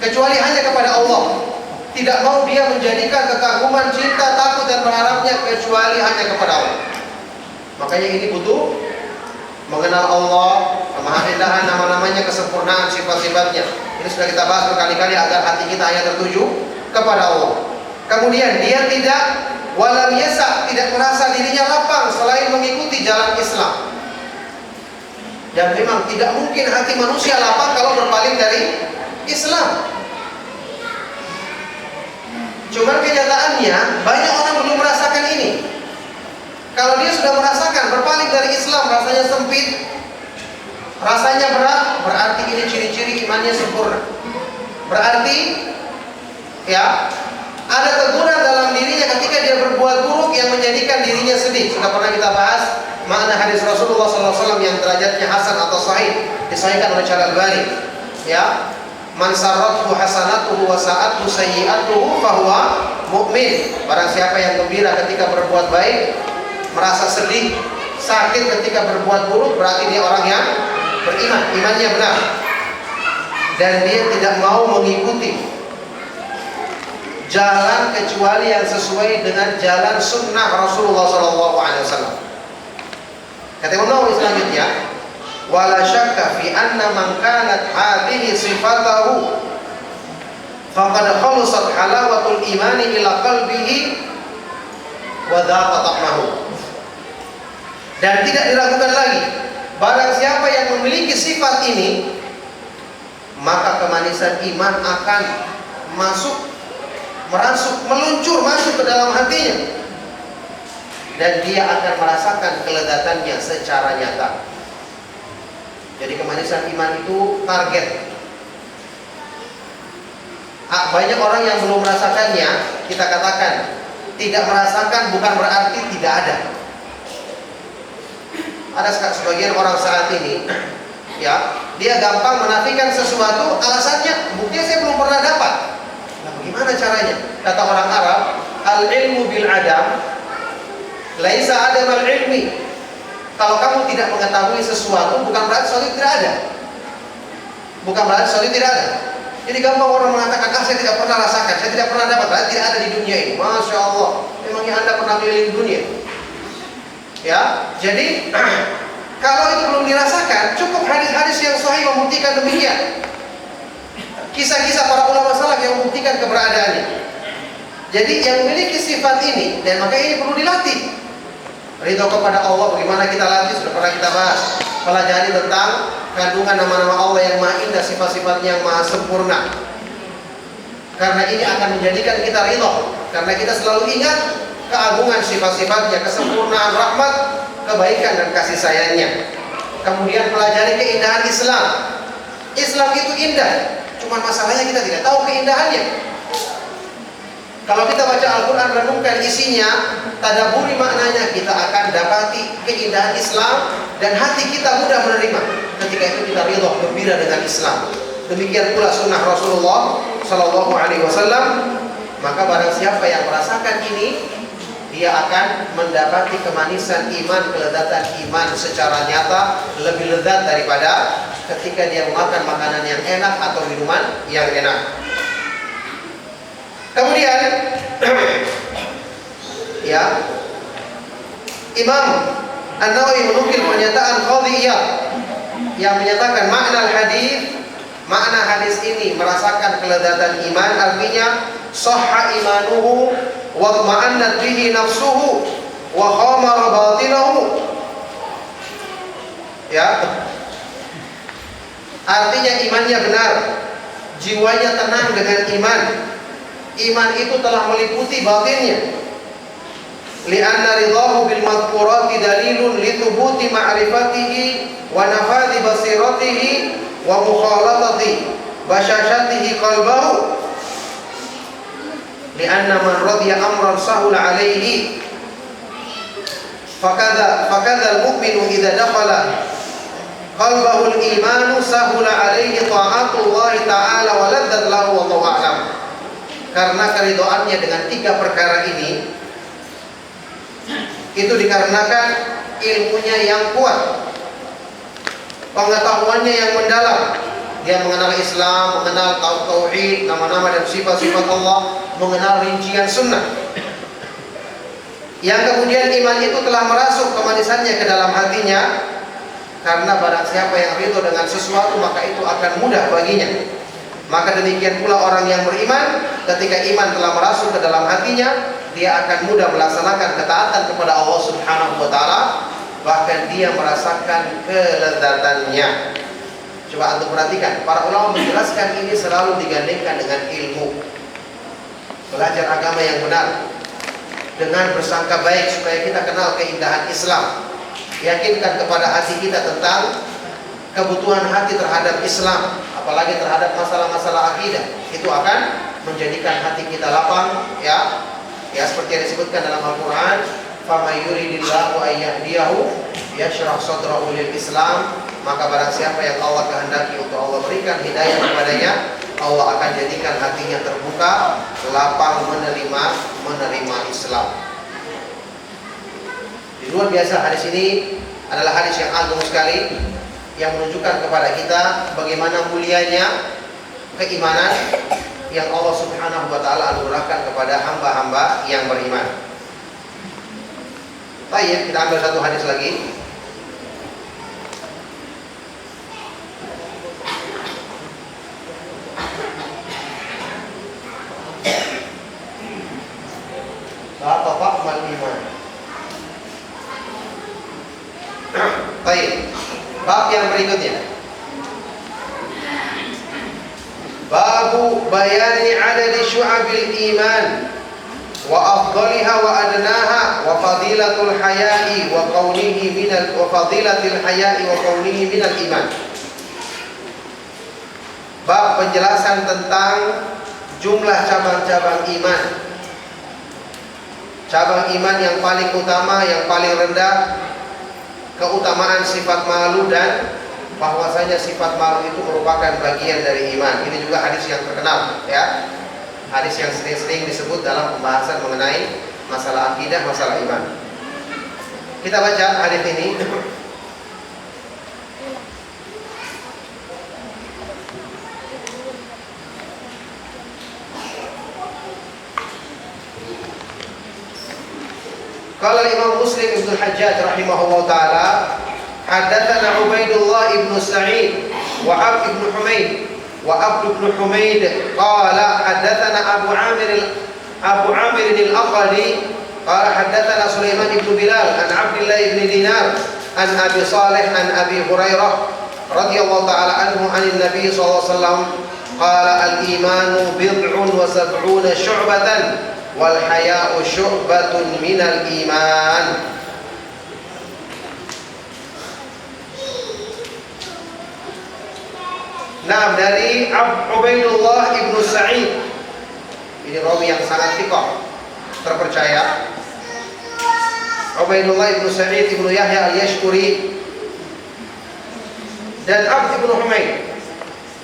Speaker 1: kecuali hanya kepada Allah. Tidak mau dia menjadikan kekaguman, cinta, takut dan berharapnya kecuali hanya kepada Allah. Makanya ini butuh mengenal Allah, kemahanindahan nama-namanya, kesempurnaan sifat-sifatnya. Ini sudah kita bahas berkali-kali agar hati kita hanya tertuju kepada Allah. Kemudian dia tidak walam yasa, tidak merasa dirinya lapang selain mengikuti jalan Islam. Dan memang tidak mungkin hati manusia lapang kalau berpaling dari Islam. Cuman kenyataannya banyak orang belum merasakan ini. Kalau dia sudah merasakan berpaling dari Islam, rasanya sempit, rasanya berat, berarti ini ciri-ciri imannya sempurna. Berarti ya ada teguran dalam dirinya ketika dia berbuat buruk yang menjadikan dirinya sedih. Sudah pernah kita bahas makna hadis Rasulullah SAW yang derajatnya hasan atau sahih, disahihkan oleh Al-Albani. Ya, man sarrathu hasanatuhu wa sa'athu sayyi'atuhu fahuwa mu'min. Barang siapa yang gembira ketika berbuat baik, merasa sedih, sakit ketika berbuat buruk, berarti dia orang yang beriman, imannya benar. Dan dia tidak mau mengikuti jalan kecuali yang sesuai dengan jalan sunnah Rasulullah SAW. Kata Imam Nawawi selanjutnya, wala syakka fi anna man kanat hadhihi sifatahu faqad khalusat halawatul imani ila qalbihi wa dhaqa ta'mahu. Dan tidak diragukan lagi, barang siapa yang memiliki sifat ini, maka kemanisan iman akan merasuk, meluncur masuk ke dalam hatinya, dan dia akan merasakan kelezatannya secara nyata. Jadi kemanisan iman itu target. Banyak orang yang belum merasakannya, kita katakan tidak merasakan bukan berarti tidak ada. Ada sebagian orang saat ini, ya, dia gampang menafikan sesuatu, alasannya buktinya saya belum pernah dapat. Nah, bagaimana caranya? Kata orang Arab, al-ilmu bil adam laisa adam al-ilmi. Kalau kamu tidak mengetahui sesuatu, bukan berarti sesuatu tidak ada. Bukan berarti sesuatu tidak ada. Jadi gampang orang mengatakan, saya tidak pernah rasakan, saya tidak pernah dapat, berarti tidak ada di dunia ini. Masya Allah, memangnya Anda pernah keliling dunia? Ya, jadi kalau itu belum dirasakan, cukup hadis-hadis yang sahih membuktikan demikian. Kisah-kisah para ulama salaf yang membuktikan keberadaannya. Jadi yang memiliki sifat ini, dan makanya ini perlu dilatih. Ridho kepada Allah, bagaimana kita latih, sudah pernah kita bahas. Pelajari tentang kandungan nama-nama Allah yang maha indah, sifat-sifatnya yang maha sempurna. Karena ini akan menjadikan kita ridho, karena kita selalu ingat keagungan sifat-sifatnya, kesempurnaan rahmat, kebaikan dan kasih sayangnya. Kemudian pelajari keindahan Islam. Islam itu indah, cuma masalahnya kita tidak tahu keindahannya. Kalau kita baca Al-Quran, renungkan isinya, tadaburi maknanya, kita akan dapati keindahan Islam dan hati kita mudah menerima. Ketika itu kita ridho, gembira dengan Islam. Demikian pula sunnah Rasulullah Sallallahu Alaihi Wasallam. Maka barang siapa yang merasakan ini, dia akan mendapati kemanisan iman, kelezatan iman secara nyata, lebih lezat daripada ketika dia memakan makanan yang enak atau minuman yang enak. Kemudian ya, Imam An-Nawawi menukil pernyataan Qadhi Iyad yang menyatakan makna hadis ini merasakan kelezatan iman, artinya sahha imanuhu wa ma'annat bihi nafsuhu wa khamara batinahu. Ya, artinya imannya benar, jiwanya tenang dengan iman. Iman itu telah meliputi batinnya. Li'anna ridahu bil madhkurati dalilun litubuti ma'rifatihi wa nafadhi basiratihi wa mukhalatati bashashatihi qalbahu. Li'anna man radiya amran sahula alaihi fakadha al-mu'minu idha dakhala qalbahu al-imanu sahula alaihi ta'atullahi ta'ala wa laddat lahu wallahu a'lam. Karena keridoannya dengan tiga perkara ini, itu dikarenakan ilmunya yang kuat, pengetahuannya yang mendalam. Dia mengenal Islam, mengenal tauhid, nama-nama dan sifat-sifat Allah, mengenal rincian sunnah. Yang kemudian iman itu telah merasuk kemanisannya ke dalam hatinya. Karena barang siapa yang ridho dengan sesuatu, maka itu akan mudah baginya. Maka demikian pula orang yang beriman, ketika iman telah merasuk ke dalam hatinya, dia akan mudah melaksanakan ketaatan kepada Allah Subhanahu wa taala, bahkan dia merasakan kelezatannya. Coba antum perhatikan, para ulama menjelaskan ini selalu digandengkan dengan ilmu. Belajar agama yang benar dengan bersangka baik supaya kita kenal keindahan Islam. Yakinkan kepada hati kita tentang kebutuhan hati terhadap Islam, apalagi terhadap masalah-masalah akidah. Itu akan menjadikan hati kita lapang, ya seperti yang disebutkan dalam Al-Quran, فَمَنْ يُرِدِ اللَّهُ أَنْ يَهْدِيَهُ يَشْرَحْ صَدْرَهُ لِلْإِسْلَامِ. Maka barang siapa yang Allah kehendaki untuk Allah berikan hidayah kepadanya, Allah akan jadikan hatinya terbuka, lapang menerima Islam. Luar biasa, hadis ini adalah hadis yang agung sekali, yang menunjukkan kepada kita bagaimana mulianya keimanan yang Allah Subhanahu wa taala anugerahkan kepada hamba-hamba yang beriman. Baik, kita ambil satu hadis lagi. Bapak mal iman. Baik. Bab yang berikutnya, Babu bayani adadi syu'abil iman wa afdaliha wa adnaha wa fadilatul haya'i wa kaunihi minal iman. Bab penjelasan tentang jumlah cabang-cabang iman. Cabang iman yang paling utama, yang paling rendah, keutamaan sifat malu, dan bahwasanya sifat malu itu merupakan bagian dari iman. Ini juga hadis yang terkenal, ya. Hadis yang sering-sering disebut dalam pembahasan mengenai masalah akidah, masalah iman. Kita baca hadis ini. Qala Imam Muslim Ibnu Hajjaj rahimahullah taala, haddatsana Ubaidullah ibnu Sa'id wa Abd ibn Humaid qala haddatsana Abu Amir al-Aqadi qala haddatsana Sulaiman ibn Bilal an Abdullah ibn Dinar an Abi Salih an Abi Hurairah radhiyallahu taala anhu an Nabi sallallahu alaihi wasallam qala al-imanu bid'un wa sab'una syu'batan wal haya'u syu'batun minal iman. Nah, dari Ubaidullah ibnu Sa'id, ini rawi yang sangat thiqah, terpercaya. Ubaidullah ibnu Sa'id ibnu Yahya al-Yashkuri dan Abd ibn Humaid,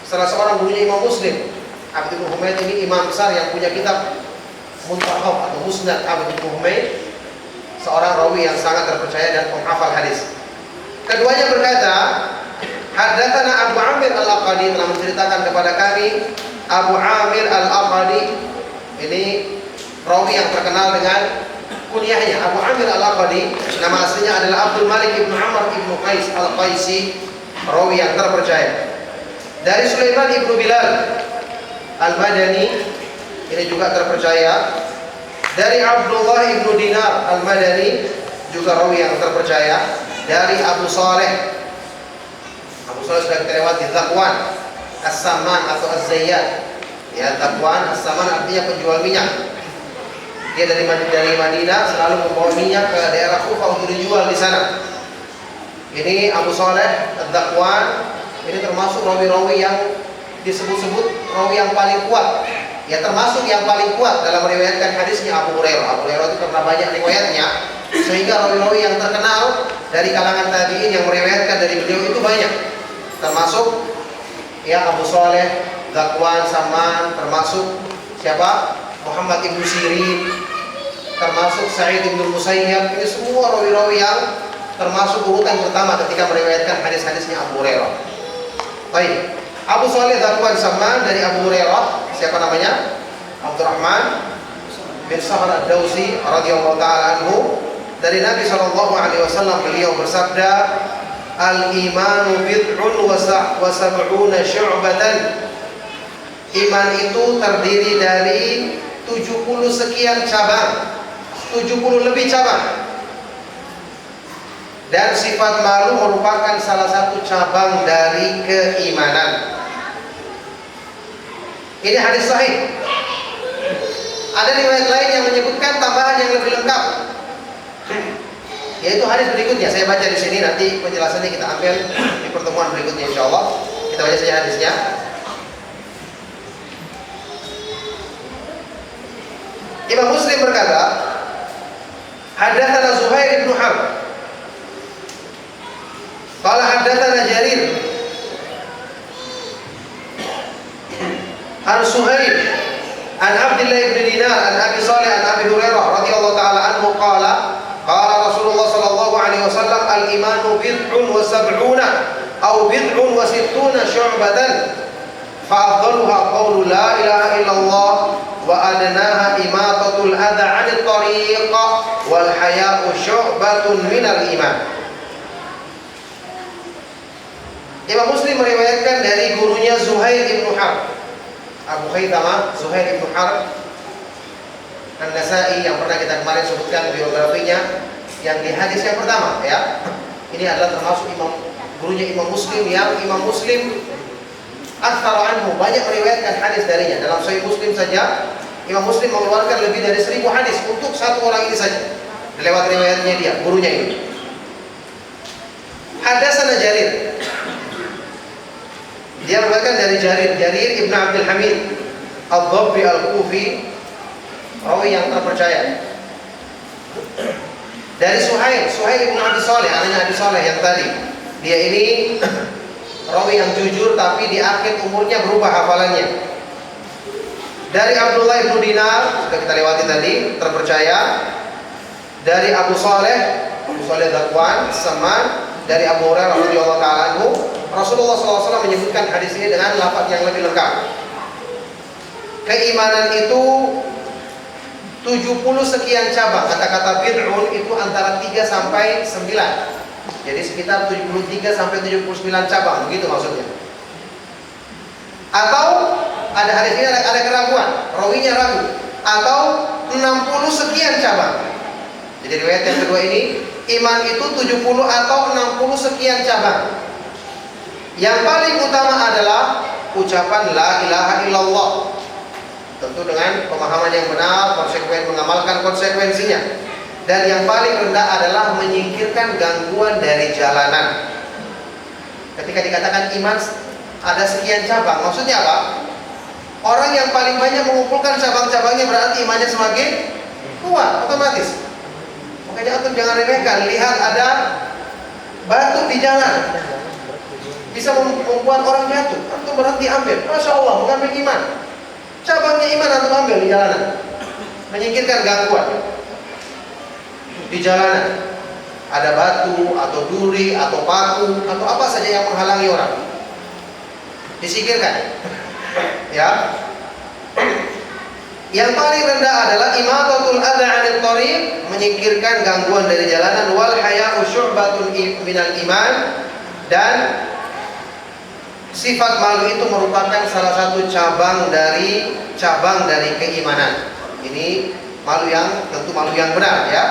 Speaker 1: salah seorang gurunya Imam Muslim. Abd ibn Humaid ini imam besar yang punya kitab Muntahab atau Musnad Abd ibn Humaid, seorang rawi yang sangat terpercaya dan penghafal hadis. Keduanya berkata, haddatsana Abu Amir al-Aqadi, telah menceritakan kepada kami Abu Amir al-Aqadi. Ini rawi yang terkenal dengan kunyahnya Abu Amir al-Aqadi. Nama aslinya adalah Abdul Malik ibn Amr ibn Qais al-Qaisi, rawi yang terpercaya. Dari Sulaiman ibn Bilal al-Madani, ini juga terpercaya. Dari Abdullah ibnu Dinar al-Madani, juga rawi yang terpercaya. Dari Abu Saleh sudah kita lewati, Zakwan As-Saman atau Az-Zayyad. Ya, Zakwan As-Saman artinya penjual minyak. Dia dari Madinah selalu membawa minyak ke daerah Kufah untuk dijual di sana. Ini Abu Saleh Az-Zakwan, ini termasuk rawi-rawi yang disebut-sebut rawi yang paling kuat. Ya, termasuk yang paling kuat dalam meriwayatkan hadisnya Abu Hurairah. Abu Hurairah itu karena banyak riwayatnya, sehingga rawi-rawi yang terkenal dari kalangan tabi'in yang meriwayatkan dari beliau itu banyak. Termasuk ya Abu Saleh, Zakwan, Saman, termasuk siapa? Muhammad ibnu Sirin, termasuk Sa'id ibnu Musayyab. Ini semua rawi-rawi yang termasuk urutan pertama ketika meriwayatkan hadis-hadisnya Abu Hurairah. Baik. Abu Saleh, Zakwan, Saman dari Abu Hurairah, siapa namanya? Abdurrahman bin Sahr ad-Dausi radhiyallahu taala anhu, dari Nabi sallallahu alaihi wasallam, beliau bersabda, al-imanu bid'un wa sab'una syu'batan. Iman itu terdiri dari 70 sekian cabang, 70 lebih cabang. Dan sifat malu merupakan salah satu cabang dari keimanan. Ini hadis sahih. Ada riwayat lain yang menyebutkan tambahan yang lebih lengkap, yaitu hadis berikutnya. Saya baca di sini, nanti penjelasannya kita ambil di pertemuan berikutnya insyaallah. Kita baca saja hadisnya. Imam Muslim berkata, haddatsana Zuhair bin Harb qala haddatsana Jarir an Suhaib an Abdullah ibn Dinar an Abi Salih an Abi Hurairah radhiyallahu taala anhu qala qala Rasulullah sallallahu alaihi wasallam al-imanu bid'un wa sab'una aw bid'un wa sittuna syu'batan fa afdaluha qawlu la ilaha illallah wa adnaha imatatul adha 'anil tariq wal haya'u syu'batun minal iman. Imam Muslim meriwayatkan dari gurunya Zuhair ibn Harb, Abu Khaitamah Zuhair ibn Harb An-Nasai, yang pernah kita kemarin sebutkan biografinya yang di hadis yang pertama ya. Ini adalah termasuk gurunya Imam Muslim, yang Imam Muslim aktsara anhu, banyak meriwayatkan hadis darinya. Dalam Sahih Muslim saja Imam Muslim mengeluarkan lebih dari 1000 hadis untuk satu orang ini saja, lewat riwayatnya dia, gurunya ini. Hadatsana Jarir, dia meriwayatkan dari Jarir ibn Abdul Hamid Al-Dhabbi Al-Kufi, rawi yang terpercaya. Dari Suhail ibn Abi Saleh, anaknya Abi Saleh yang tadi. Dia ini rawi yang jujur, tapi di akhir umurnya berubah hafalannya. Dari Abdullah ibn Dinar, sudah kita lewati tadi, terpercaya. Dari Abu Saleh Zakwan, Saman, dari Abu Hurairah radhiyallahu taala anhu, Rasulullah SAW menyebutkan hadis ini dengan lafaz yang lebih lengkap. Keimanan itu 70 sekian cabang. Kata-kata bid'un itu antara 3 sampai 9. Jadi sekitar 73 sampai 79 cabang, begitu maksudnya. Atau ada hadis ini ada keraguan, rawinya ragu. Atau 60 sekian cabang. Jadi riwayat yang kedua ini, iman itu 70 atau 60 sekian cabang. Yang paling utama adalah ucapan la ilaha illallah. Tentu dengan pemahaman yang benar, konsekuen mengamalkan konsekuensinya. Dan yang paling rendah adalah menyingkirkan gangguan dari jalanan. Ketika dikatakan iman ada sekian cabang, maksudnya apa? Orang yang paling banyak mengumpulkan cabang-cabangnya berarti imannya semakin kuat, otomatis. Makanya antum jangan remehkan, lihat ada batu di jalan bisa membuat orang jatuh, antum berhenti ambil, Masya Allah, mengambil iman. Cabangnya iman antum ambil di jalanan, menyingkirkan gangguan di jalanan. Ada batu atau duri atau paku atau apa saja yang menghalangi orang, disingkirkan. Ya. Yang paling rendah adalah imatatul adza 'anil thariq, menyingkirkan gangguan dari jalanan. Wal haya'u syu'batun minal iman, dan sifat malu itu merupakan salah satu cabang dari keimanan. Ini malu yang tentu malu yang benar, ya.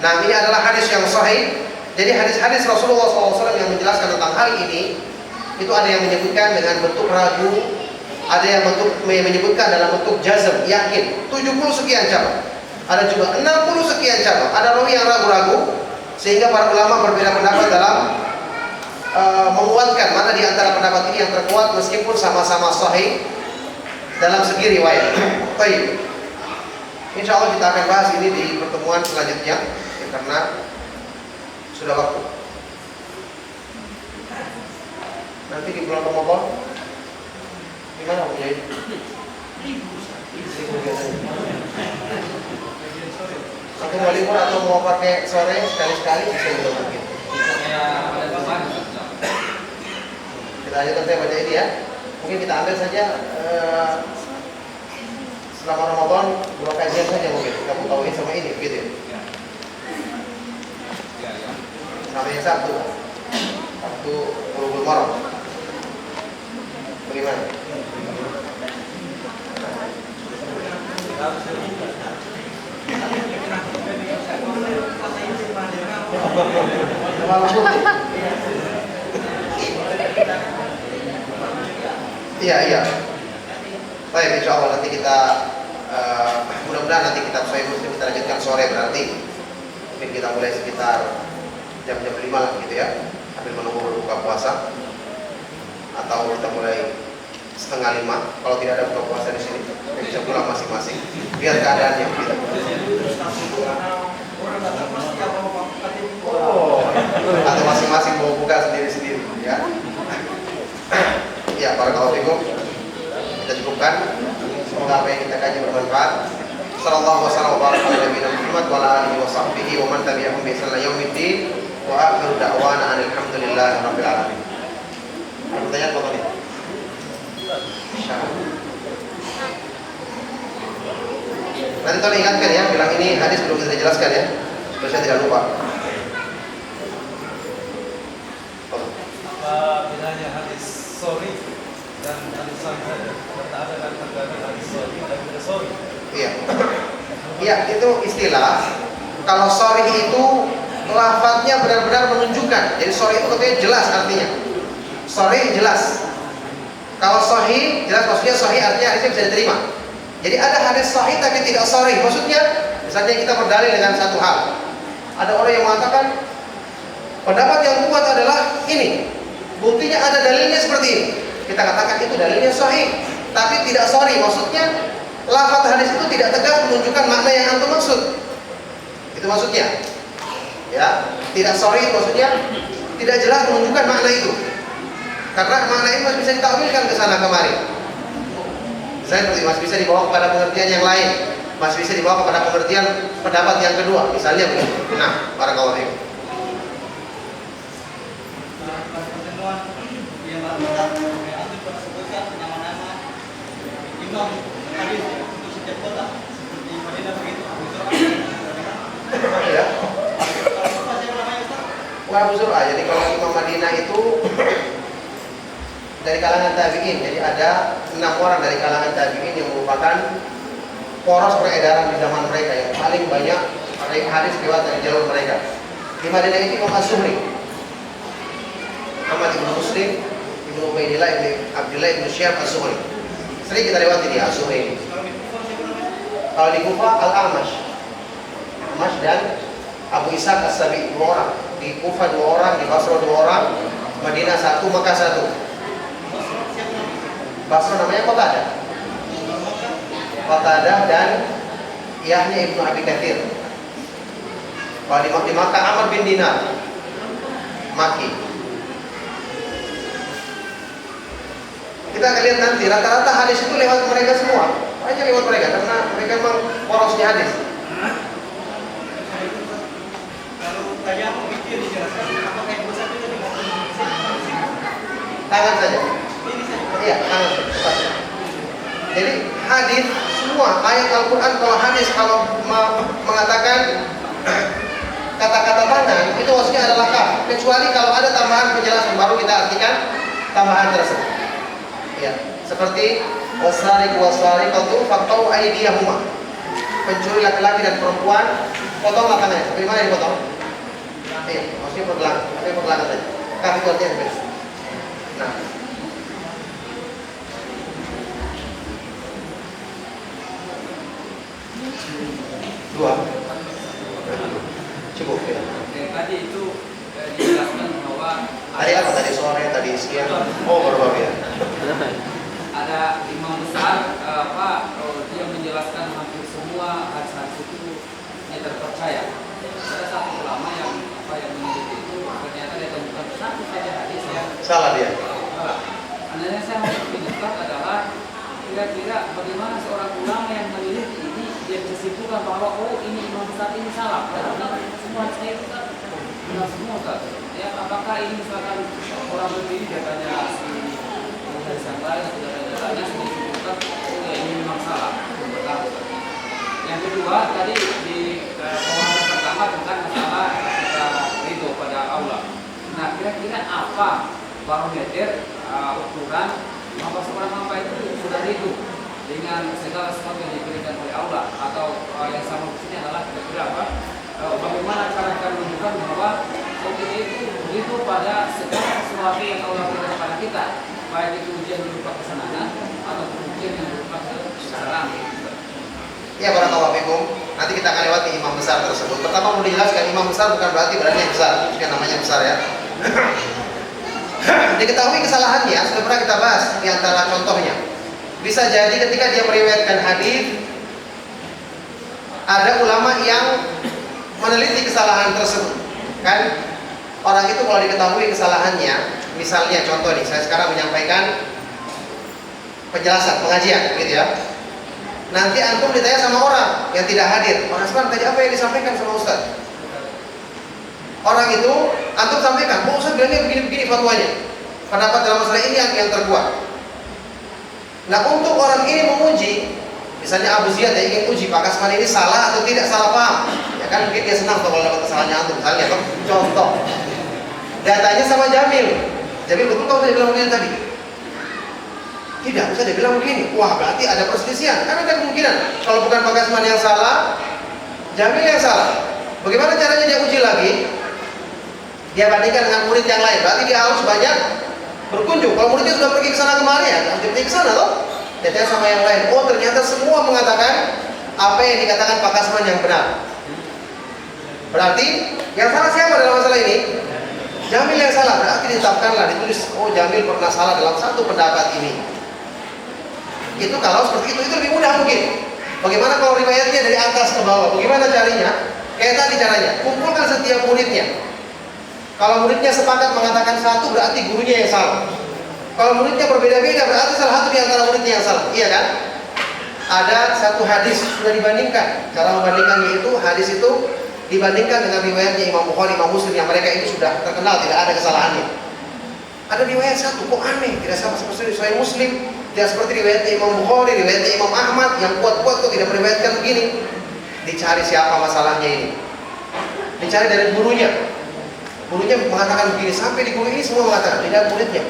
Speaker 1: Nah, ini adalah hadis yang sahih. Jadi hadis-hadis Rasulullah SAW yang menjelaskan tentang hal ini, itu ada yang menyebutkan dengan bentuk ragu, ada yang menyebutkan dalam bentuk jazm, yakin. 70 sekian cabang. Ada juga 60 sekian cabang. Ada rawi yang ragu-ragu, sehingga para ulama berbeda pendapat dalam menguatkan mana di antara pendapat ini yang terkuat, meskipun sama-sama sahih dalam segi riwayat. Baik. Insya Allah kita akan bahas ini di pertemuan selanjutnya, ya, karena sudah waktu. Nanti di bulan Ramadan gimana punya ini? Aku mau libur atau mau pakai sore sekali-sekali bisa juga mungkin. Kita lanjutkan tema ini ya. Mungkin kita ambil saja selama Ramadan 2 kajian saja mungkin. Kita mengetahui sama ini begitu ya. Sama yang Sabtu Bulughul Maram. Bagaimana? Iya. Baik, insya Allah nanti kita mudah-mudahan nanti kita Sahih Muslim kita lanjutkan sore, berarti mungkin kita mulai sekitar jam-jam 5 lah gitu ya, sambil menunggu berbuka puasa, atau kita mulai setengah 5 kalau tidak ada buka puasa di sini, kita bisa pulang masing-masing biar keadaannya begitu. Atau masing-masing mau buka sendiri-sendiri ya. Ya, barakallahu fikum. Kita cukupkan. Semoga apa yang kita kaji bermanfaat. Sallallahu wasallam wa baraka ala nabiyina Muhammad wa ala alihi wa sahbihi wa man tabi'ahum bi ihsan ila yaumiddin wa akhiru da'wana alhamdulillahi rabbil alamin. Pertanyaan apa tadi? Nanti tolong ingatkan ya, bilang ini hadis belum kita jelaskan ya, supaya saya tidak lupa.
Speaker 2: Apa bedanya hadis sorry dan hadis sahih saja? Tidak ada kata hadis sorry dan hadis sorry.
Speaker 1: Iya, itu istilah. Kalau sorry itu lafadznya benar-benar menunjukkan. Jadi sorry itu katanya jelas artinya. Sorry jelas. Kalau sahih jelas, maksudnya sahih artinya hadisnya bisa diterima. Jadi ada hadis sahih tapi tidak sahih. Maksudnya, misalnya kita berdalil dengan satu hal. Ada orang yang mengatakan pendapat yang kuat adalah ini. Buktinya ada dalilnya seperti ini. Kita katakan itu dalilnya sahih, tapi tidak sahih. Maksudnya lafaz hadis itu tidak tegas menunjukkan makna yang antum maksud. Itu maksudnya. Ya, tidak sahih maksudnya tidak jelas menunjukkan makna itu. Karena makna ini masih bisa ditakwilkan ke sana kemari. Misalnya masih bisa dibawa kepada pengertian yang lain, masih bisa dibawa kepada pengertian pendapat yang kedua, misalnya begitu. Nah, barakallahu fiikum.
Speaker 2: Pertemuan yang lalu kita sebutkan nama-nama imam hadis untuk setiap kota seperti
Speaker 1: Ya. Bukan Abu Zur'ah. Jadi kalau Imam Madinah itu dari kalangan tabi'in. Jadi ada 6 orang dari kalangan tabi'in yang merupakan poros peredaran di zaman mereka yang paling banyak hadis riwayat dari jalur mereka. Di Madinah itu Imam Az-Zuhri, Ahmad ibn Muslim, Ibnu Ubaidillah, Ibnu Abdullah, Ibnu Syihab Az-Zuhri. Sering kita lewati dia Az-Zuhri ini. Kalau di Kufah Al-Amash, Amash dan Abu Ishaq As-Sabi, 2 orang. Di Kufah 2 orang, di Basra 2 orang, Madinah 1, Makkah 1. Basra namanya Qatadah dan Yahya Ibnu Abi Katsir. Kalau di Makkah Amr bin Dinar Maki. Kita akan lihat nanti rata-rata hadis itu lewat mereka semua. Hanya lewat mereka karena mereka memang porosnya hadis.
Speaker 3: Kalau tanya itu yang dijelaskan apakah yang besar itu tidak
Speaker 1: Tangan saja.
Speaker 3: ini saja.
Speaker 1: Iya, tangan cepat. Jadi hadis semua ayat Al-Quran kalau mengatakan kata-kata tangan itu maksudnya adalah kaf, kecuali kalau ada tambahan penjelasan baru kita artikan tambahan tersebut. Ya, seperti wasariq wasariqatu faqta'u aydiyahuma. Pencuri laki-laki dan perempuan potonglah tangannya. Bagaimana dipotong? Iya, maksudnya pergelangan, tapi pergelangan saja. Kaf itu artinya bebas. Nah, dua. Cukup ya.
Speaker 4: Tadi itu dijelaskan bahwa
Speaker 1: Tadi apa? Tadi sore, tadi siang. Oh, baru ya.
Speaker 4: ada imam besar dia menjelaskan hampir semua hadis-hadis itu terpercaya. Ada satu ulama yang meneliti itu ternyata dia temukan satu saja hadis yang
Speaker 1: Salah dia.
Speaker 4: salah. Anehnya saya mau menjelaskan adalah kira-kira bagaimana seorang ulama yang meneliti ini dia bisa simpulkan bahwa oh ini imam besar ini salah. Padahal semua hadisnya itu kan benar semua kan. Ya apakah ini misalkan orang berdiri katanya si hadis yang lain sudah ada disebutkan oh ini memang salah. Pertama. Yang kedua tadi di pembahasan pertama tentang masalah kita ridho pada Allah. Nah kira-kira apa barometer ukuran maka seorang hamba itu sudah ridho dengan segala sesuatu yang diberikan oleh Allah atau yang sama maksudnya adalah kira-kira apa? Bagaimana cara kita menunjukkan bahwa kita itu ridho pada segala sesuatu yang Allah berikan kepada kita, baik itu ujian berupa kesenangan atau ujian yang berupa kesalahan.
Speaker 1: Ya, barakallahu fikum. Nanti kita akan lewati imam besar tersebut. Pertama mau dijelaskan imam besar bukan berarti yang besar, itu namanya besar ya. Diketahui kesalahannya sudah pernah kita bahas di antara contohnya. Bisa jadi ketika dia meriwayatkan hadis ada ulama yang meneliti kesalahan tersebut. Kan orang itu kalau diketahui kesalahannya, misalnya contoh nih, saya sekarang menyampaikan penjelasan pengajian gitu ya. Nanti antum ditanya sama orang yang tidak hadir, "Mas Asman, tadi apa yang disampaikan sama Ustaz?" Orang itu antum sampaikan, "Oh, Ustaz bilangnya begini-begini fatwanya. Pendapat dalam masalah ini yang terkuat." Nah, untuk orang ini menguji, misalnya Abu Ziyad yang ingin uji Pak Kasman ini salah atau tidak salah paham, ya kan mungkin dia senang kalau dapat kesalahannya antum. Misalnya contoh, datanya sama Jamil, betul kau tadi bilang begini tadi? Tidak, bisa dia bilang begini. Wah, berarti ada perselisihan. Kan ada kemungkinan kalau bukan Pak Kasman yang salah, Jamil yang salah. Bagaimana caranya dia uji lagi? Dia bandingkan dengan murid yang lain. Berarti dia harus banyak berkunjung. Kalau muridnya sudah pergi ke sana kemari ya, harus pergi ke sana loh. Dia sama yang lain. Oh, ternyata semua mengatakan apa yang dikatakan Pak Kasman yang benar. Berarti yang salah siapa dalam masalah ini? Jamil yang salah. Berarti ditetapkanlah, ditulis, oh Jamil pernah salah dalam satu pendapat ini. Itu kalau seperti itu lebih mudah mungkin. Bagaimana kalau riwayatnya dari atas ke bawah? Bagaimana caranya? Kayak tadi caranya, kumpulkan setiap muridnya. Kalau muridnya sepakat mengatakan satu, berarti gurunya yang salah. Kalau muridnya berbeda-beda, berarti salah satu di antara muridnya yang salah. Iya kan? Ada satu hadis sudah dibandingkan. Cara membandingkannya itu, hadis itu dibandingkan dengan riwayatnya Imam Bukhari, Imam Muslim yang mereka itu sudah terkenal tidak ada kesalahannya. Ada riwayat satu, kok aneh, tidak sama seperti Sahih Muslim. Tidak seperti riwayatnya Imam Bukhari, riwayatnya Imam Ahmad yang kuat-kuat kok tidak meriwayatkan begini. Dicari siapa masalahnya ini. Dicari dari gurunya. Gurunya mengatakan begini, sampai di guru ini semua mengatakan, tidak muridnya.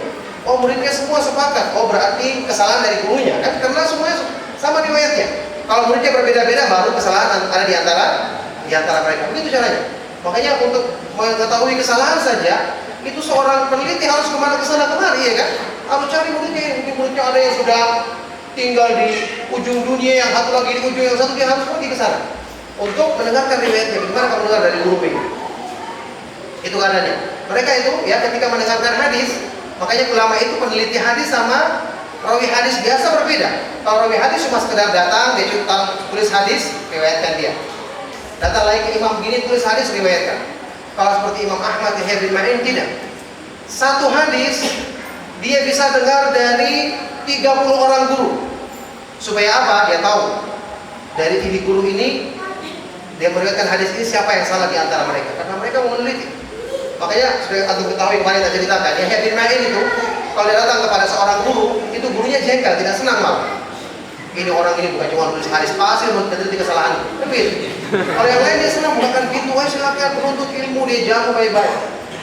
Speaker 1: Oh, muridnya semua sepakat. Oh, berarti kesalahan dari gurunya kan? Karena semuanya sama riwayatnya. Kalau muridnya berbeda-beda, baru kesalahan ada di antara mereka. Begitu caranya. Makanya untuk mengetahui kesalahan saja, itu seorang peneliti harus kemana ke sana kemari, ya kan? Harus cari muridnya. Mungkin muridnya ada yang sudah tinggal di ujung dunia, yang satu lagi di ujung yang satu, dia harus pergi ke sana untuk mendengarkan riwayatnya. Bagaimana kamu dengar dari guru ini? Itu keadaannya. Mereka itu ya ketika mendengarkan hadis, makanya ulama itu peneliti hadis sama rawi hadis biasa berbeda. Kalau rawi hadis cuma sekedar datang, dia tulis hadis, riwayatkan dia. Datang lagi ke imam begini, tulis hadis, riwayatkan. Kalau seperti Imam Ahmad Yahya bin Ma'in tidak. Satu hadis dia bisa dengar dari 30 orang guru. Supaya apa? Dia tahu dari ini guru ini dia meriwayatkan hadis ini siapa yang salah di antara mereka. Karena mereka mau meneliti. Makanya sudah antum ketahui kemarin kita ceritakan, Yahya bin Ma'in itu kalau dia datang kepada seorang guru, itu gurunya jengkel, tidak senang malah. Ini orang ini bukan cuma tulis hadis pasti meneliti kesalahan. Tapi kalau yang lain dia senang, bukan pintu aja silakan menuntut ilmu, dia jamu baik-baik.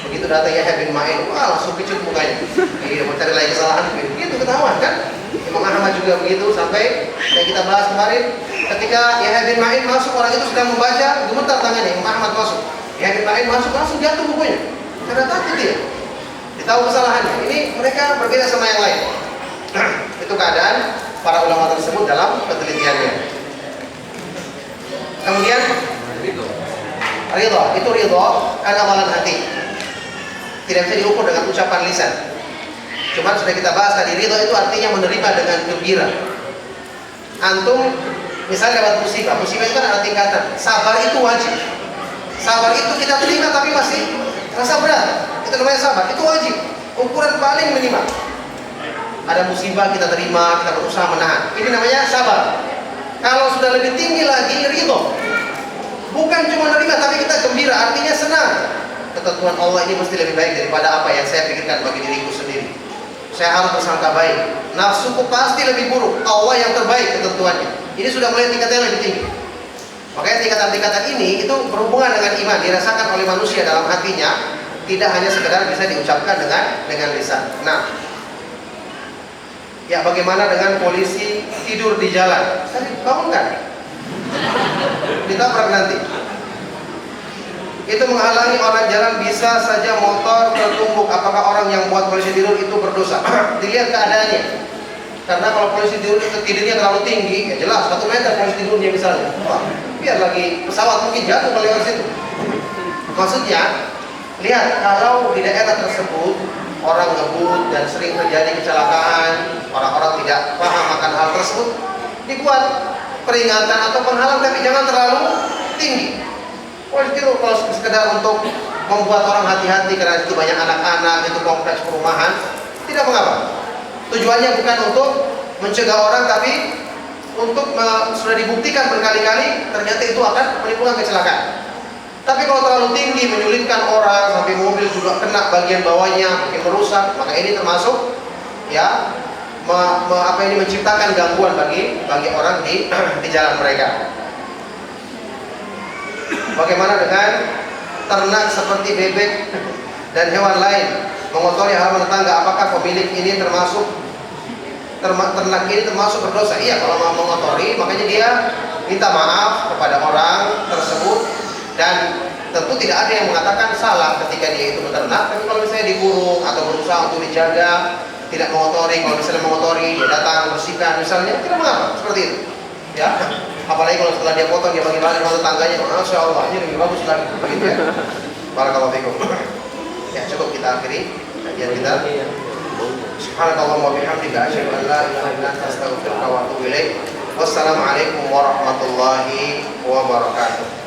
Speaker 1: Begitu datang Yahya bin Ma'in, wah langsung kecut mukanya. Dia mau cari lagi kesalahan, begitu ketahuan kan? Imam Ahmad juga begitu, sampai yang kita bahas kemarin, ketika Yahya bin Ma'in masuk, orang itu sedang membaca, gemetar tangannya. Imam Ahmad masuk, Yahya bin Ma'in masuk, langsung jatuh bukunya. Karena takut dia, tahu kesalahannya. Ini mereka berbeda sama yang lain. Itu keadaan para ulama tersebut dalam penelitiannya. Kemudian ridho, itu ridho kan amalan hati. Tidak bisa diukur dengan ucapan lisan. Cuman sudah kita bahas tadi, ridho itu artinya menerima dengan gembira. Antum misalnya dapat musibah itu kan ada tingkatan. Sabar itu wajib. Sabar itu kita terima tapi masih rasa berat. Itu namanya sabar. Itu wajib. Ukuran paling minimal. Ada musibah kita terima, kita berusaha menahan. Ini namanya sabar. Kalau sudah lebih tinggi lagi, ridho. Bukan cuma menerima tapi kita gembira, artinya senang. Ketentuan Allah ini mesti lebih baik daripada apa yang saya pikirkan bagi diriku sendiri. Saya harus bersangka baik. Nafsuku pasti lebih buruk. Allah yang terbaik ketentuannya. Ini sudah mulai tingkatnya lebih tinggi. Makanya tingkatan-tingkatan ini itu berhubungan dengan iman, dirasakan oleh manusia dalam hatinya, tidak hanya sekedar bisa diucapkan dengan lisan. Nah, ya bagaimana dengan polisi tidur di jalan? Tadi bangunkan, ditabrak nanti. Itu menghalangi orang jalan, bisa saja motor tertumbuk. Apakah orang yang buat polisi tidur itu berdosa? Dilihat keadaannya. Karena kalau polisi tidurnya terlalu tinggi, ya jelas 1 meter polisi tidurnya misalnya. Wah, biar lagi pesawat mungkin jatuh kalau lewat situ. Maksudnya, lihat kalau di daerah tersebut orang ngebut dan sering terjadi kecelakaan, orang-orang tidak paham akan hal tersebut, dibuat peringatan atau penghalang, tapi jangan terlalu tinggi. Polisi tidur kalau sekedar untuk membuat orang hati-hati karena itu banyak anak-anak, itu kompleks perumahan, tidak mengapa. Tujuannya bukan untuk mencegah orang, tapi untuk sudah dibuktikan berkali-kali ternyata itu akan menimbulkan kecelakaan. Tapi kalau terlalu tinggi menyulitkan orang sampai mobil juga kena bagian bawahnya, mungkin merusak, maka ini termasuk ya ini menciptakan gangguan bagi orang di jalan mereka. Bagaimana dengan ternak seperti bebek dan hewan lain mengotori halaman tetangga? Apakah pemilik ini ternak ini termasuk berdosa? Iya, kalau mau mengotori, makanya dia minta maaf kepada orang tersebut, dan tentu tidak ada yang mengatakan salah ketika dia itu beternak. Tapi kalau misalnya dikurung atau berusaha untuk dijaga, tidak mengotori, kalau misalnya mengotori, dia datang bersihkan misalnya, tidak mengapa seperti itu. Ya, apalagi kalau setelah dia potong dia bagi-bagi sama tetangganya, masya Allah, ini lebih bagus lagi, begitu ya. Barakallahu fikum. Ya, cukup kita akhiri kajian kita. Subhanakallahumma wa bihamdika asyhadu an la ilaha illa anta astaghfiruka wa atubu ilaik. Wassalamualaikum warahmatullahi wabarakatuh.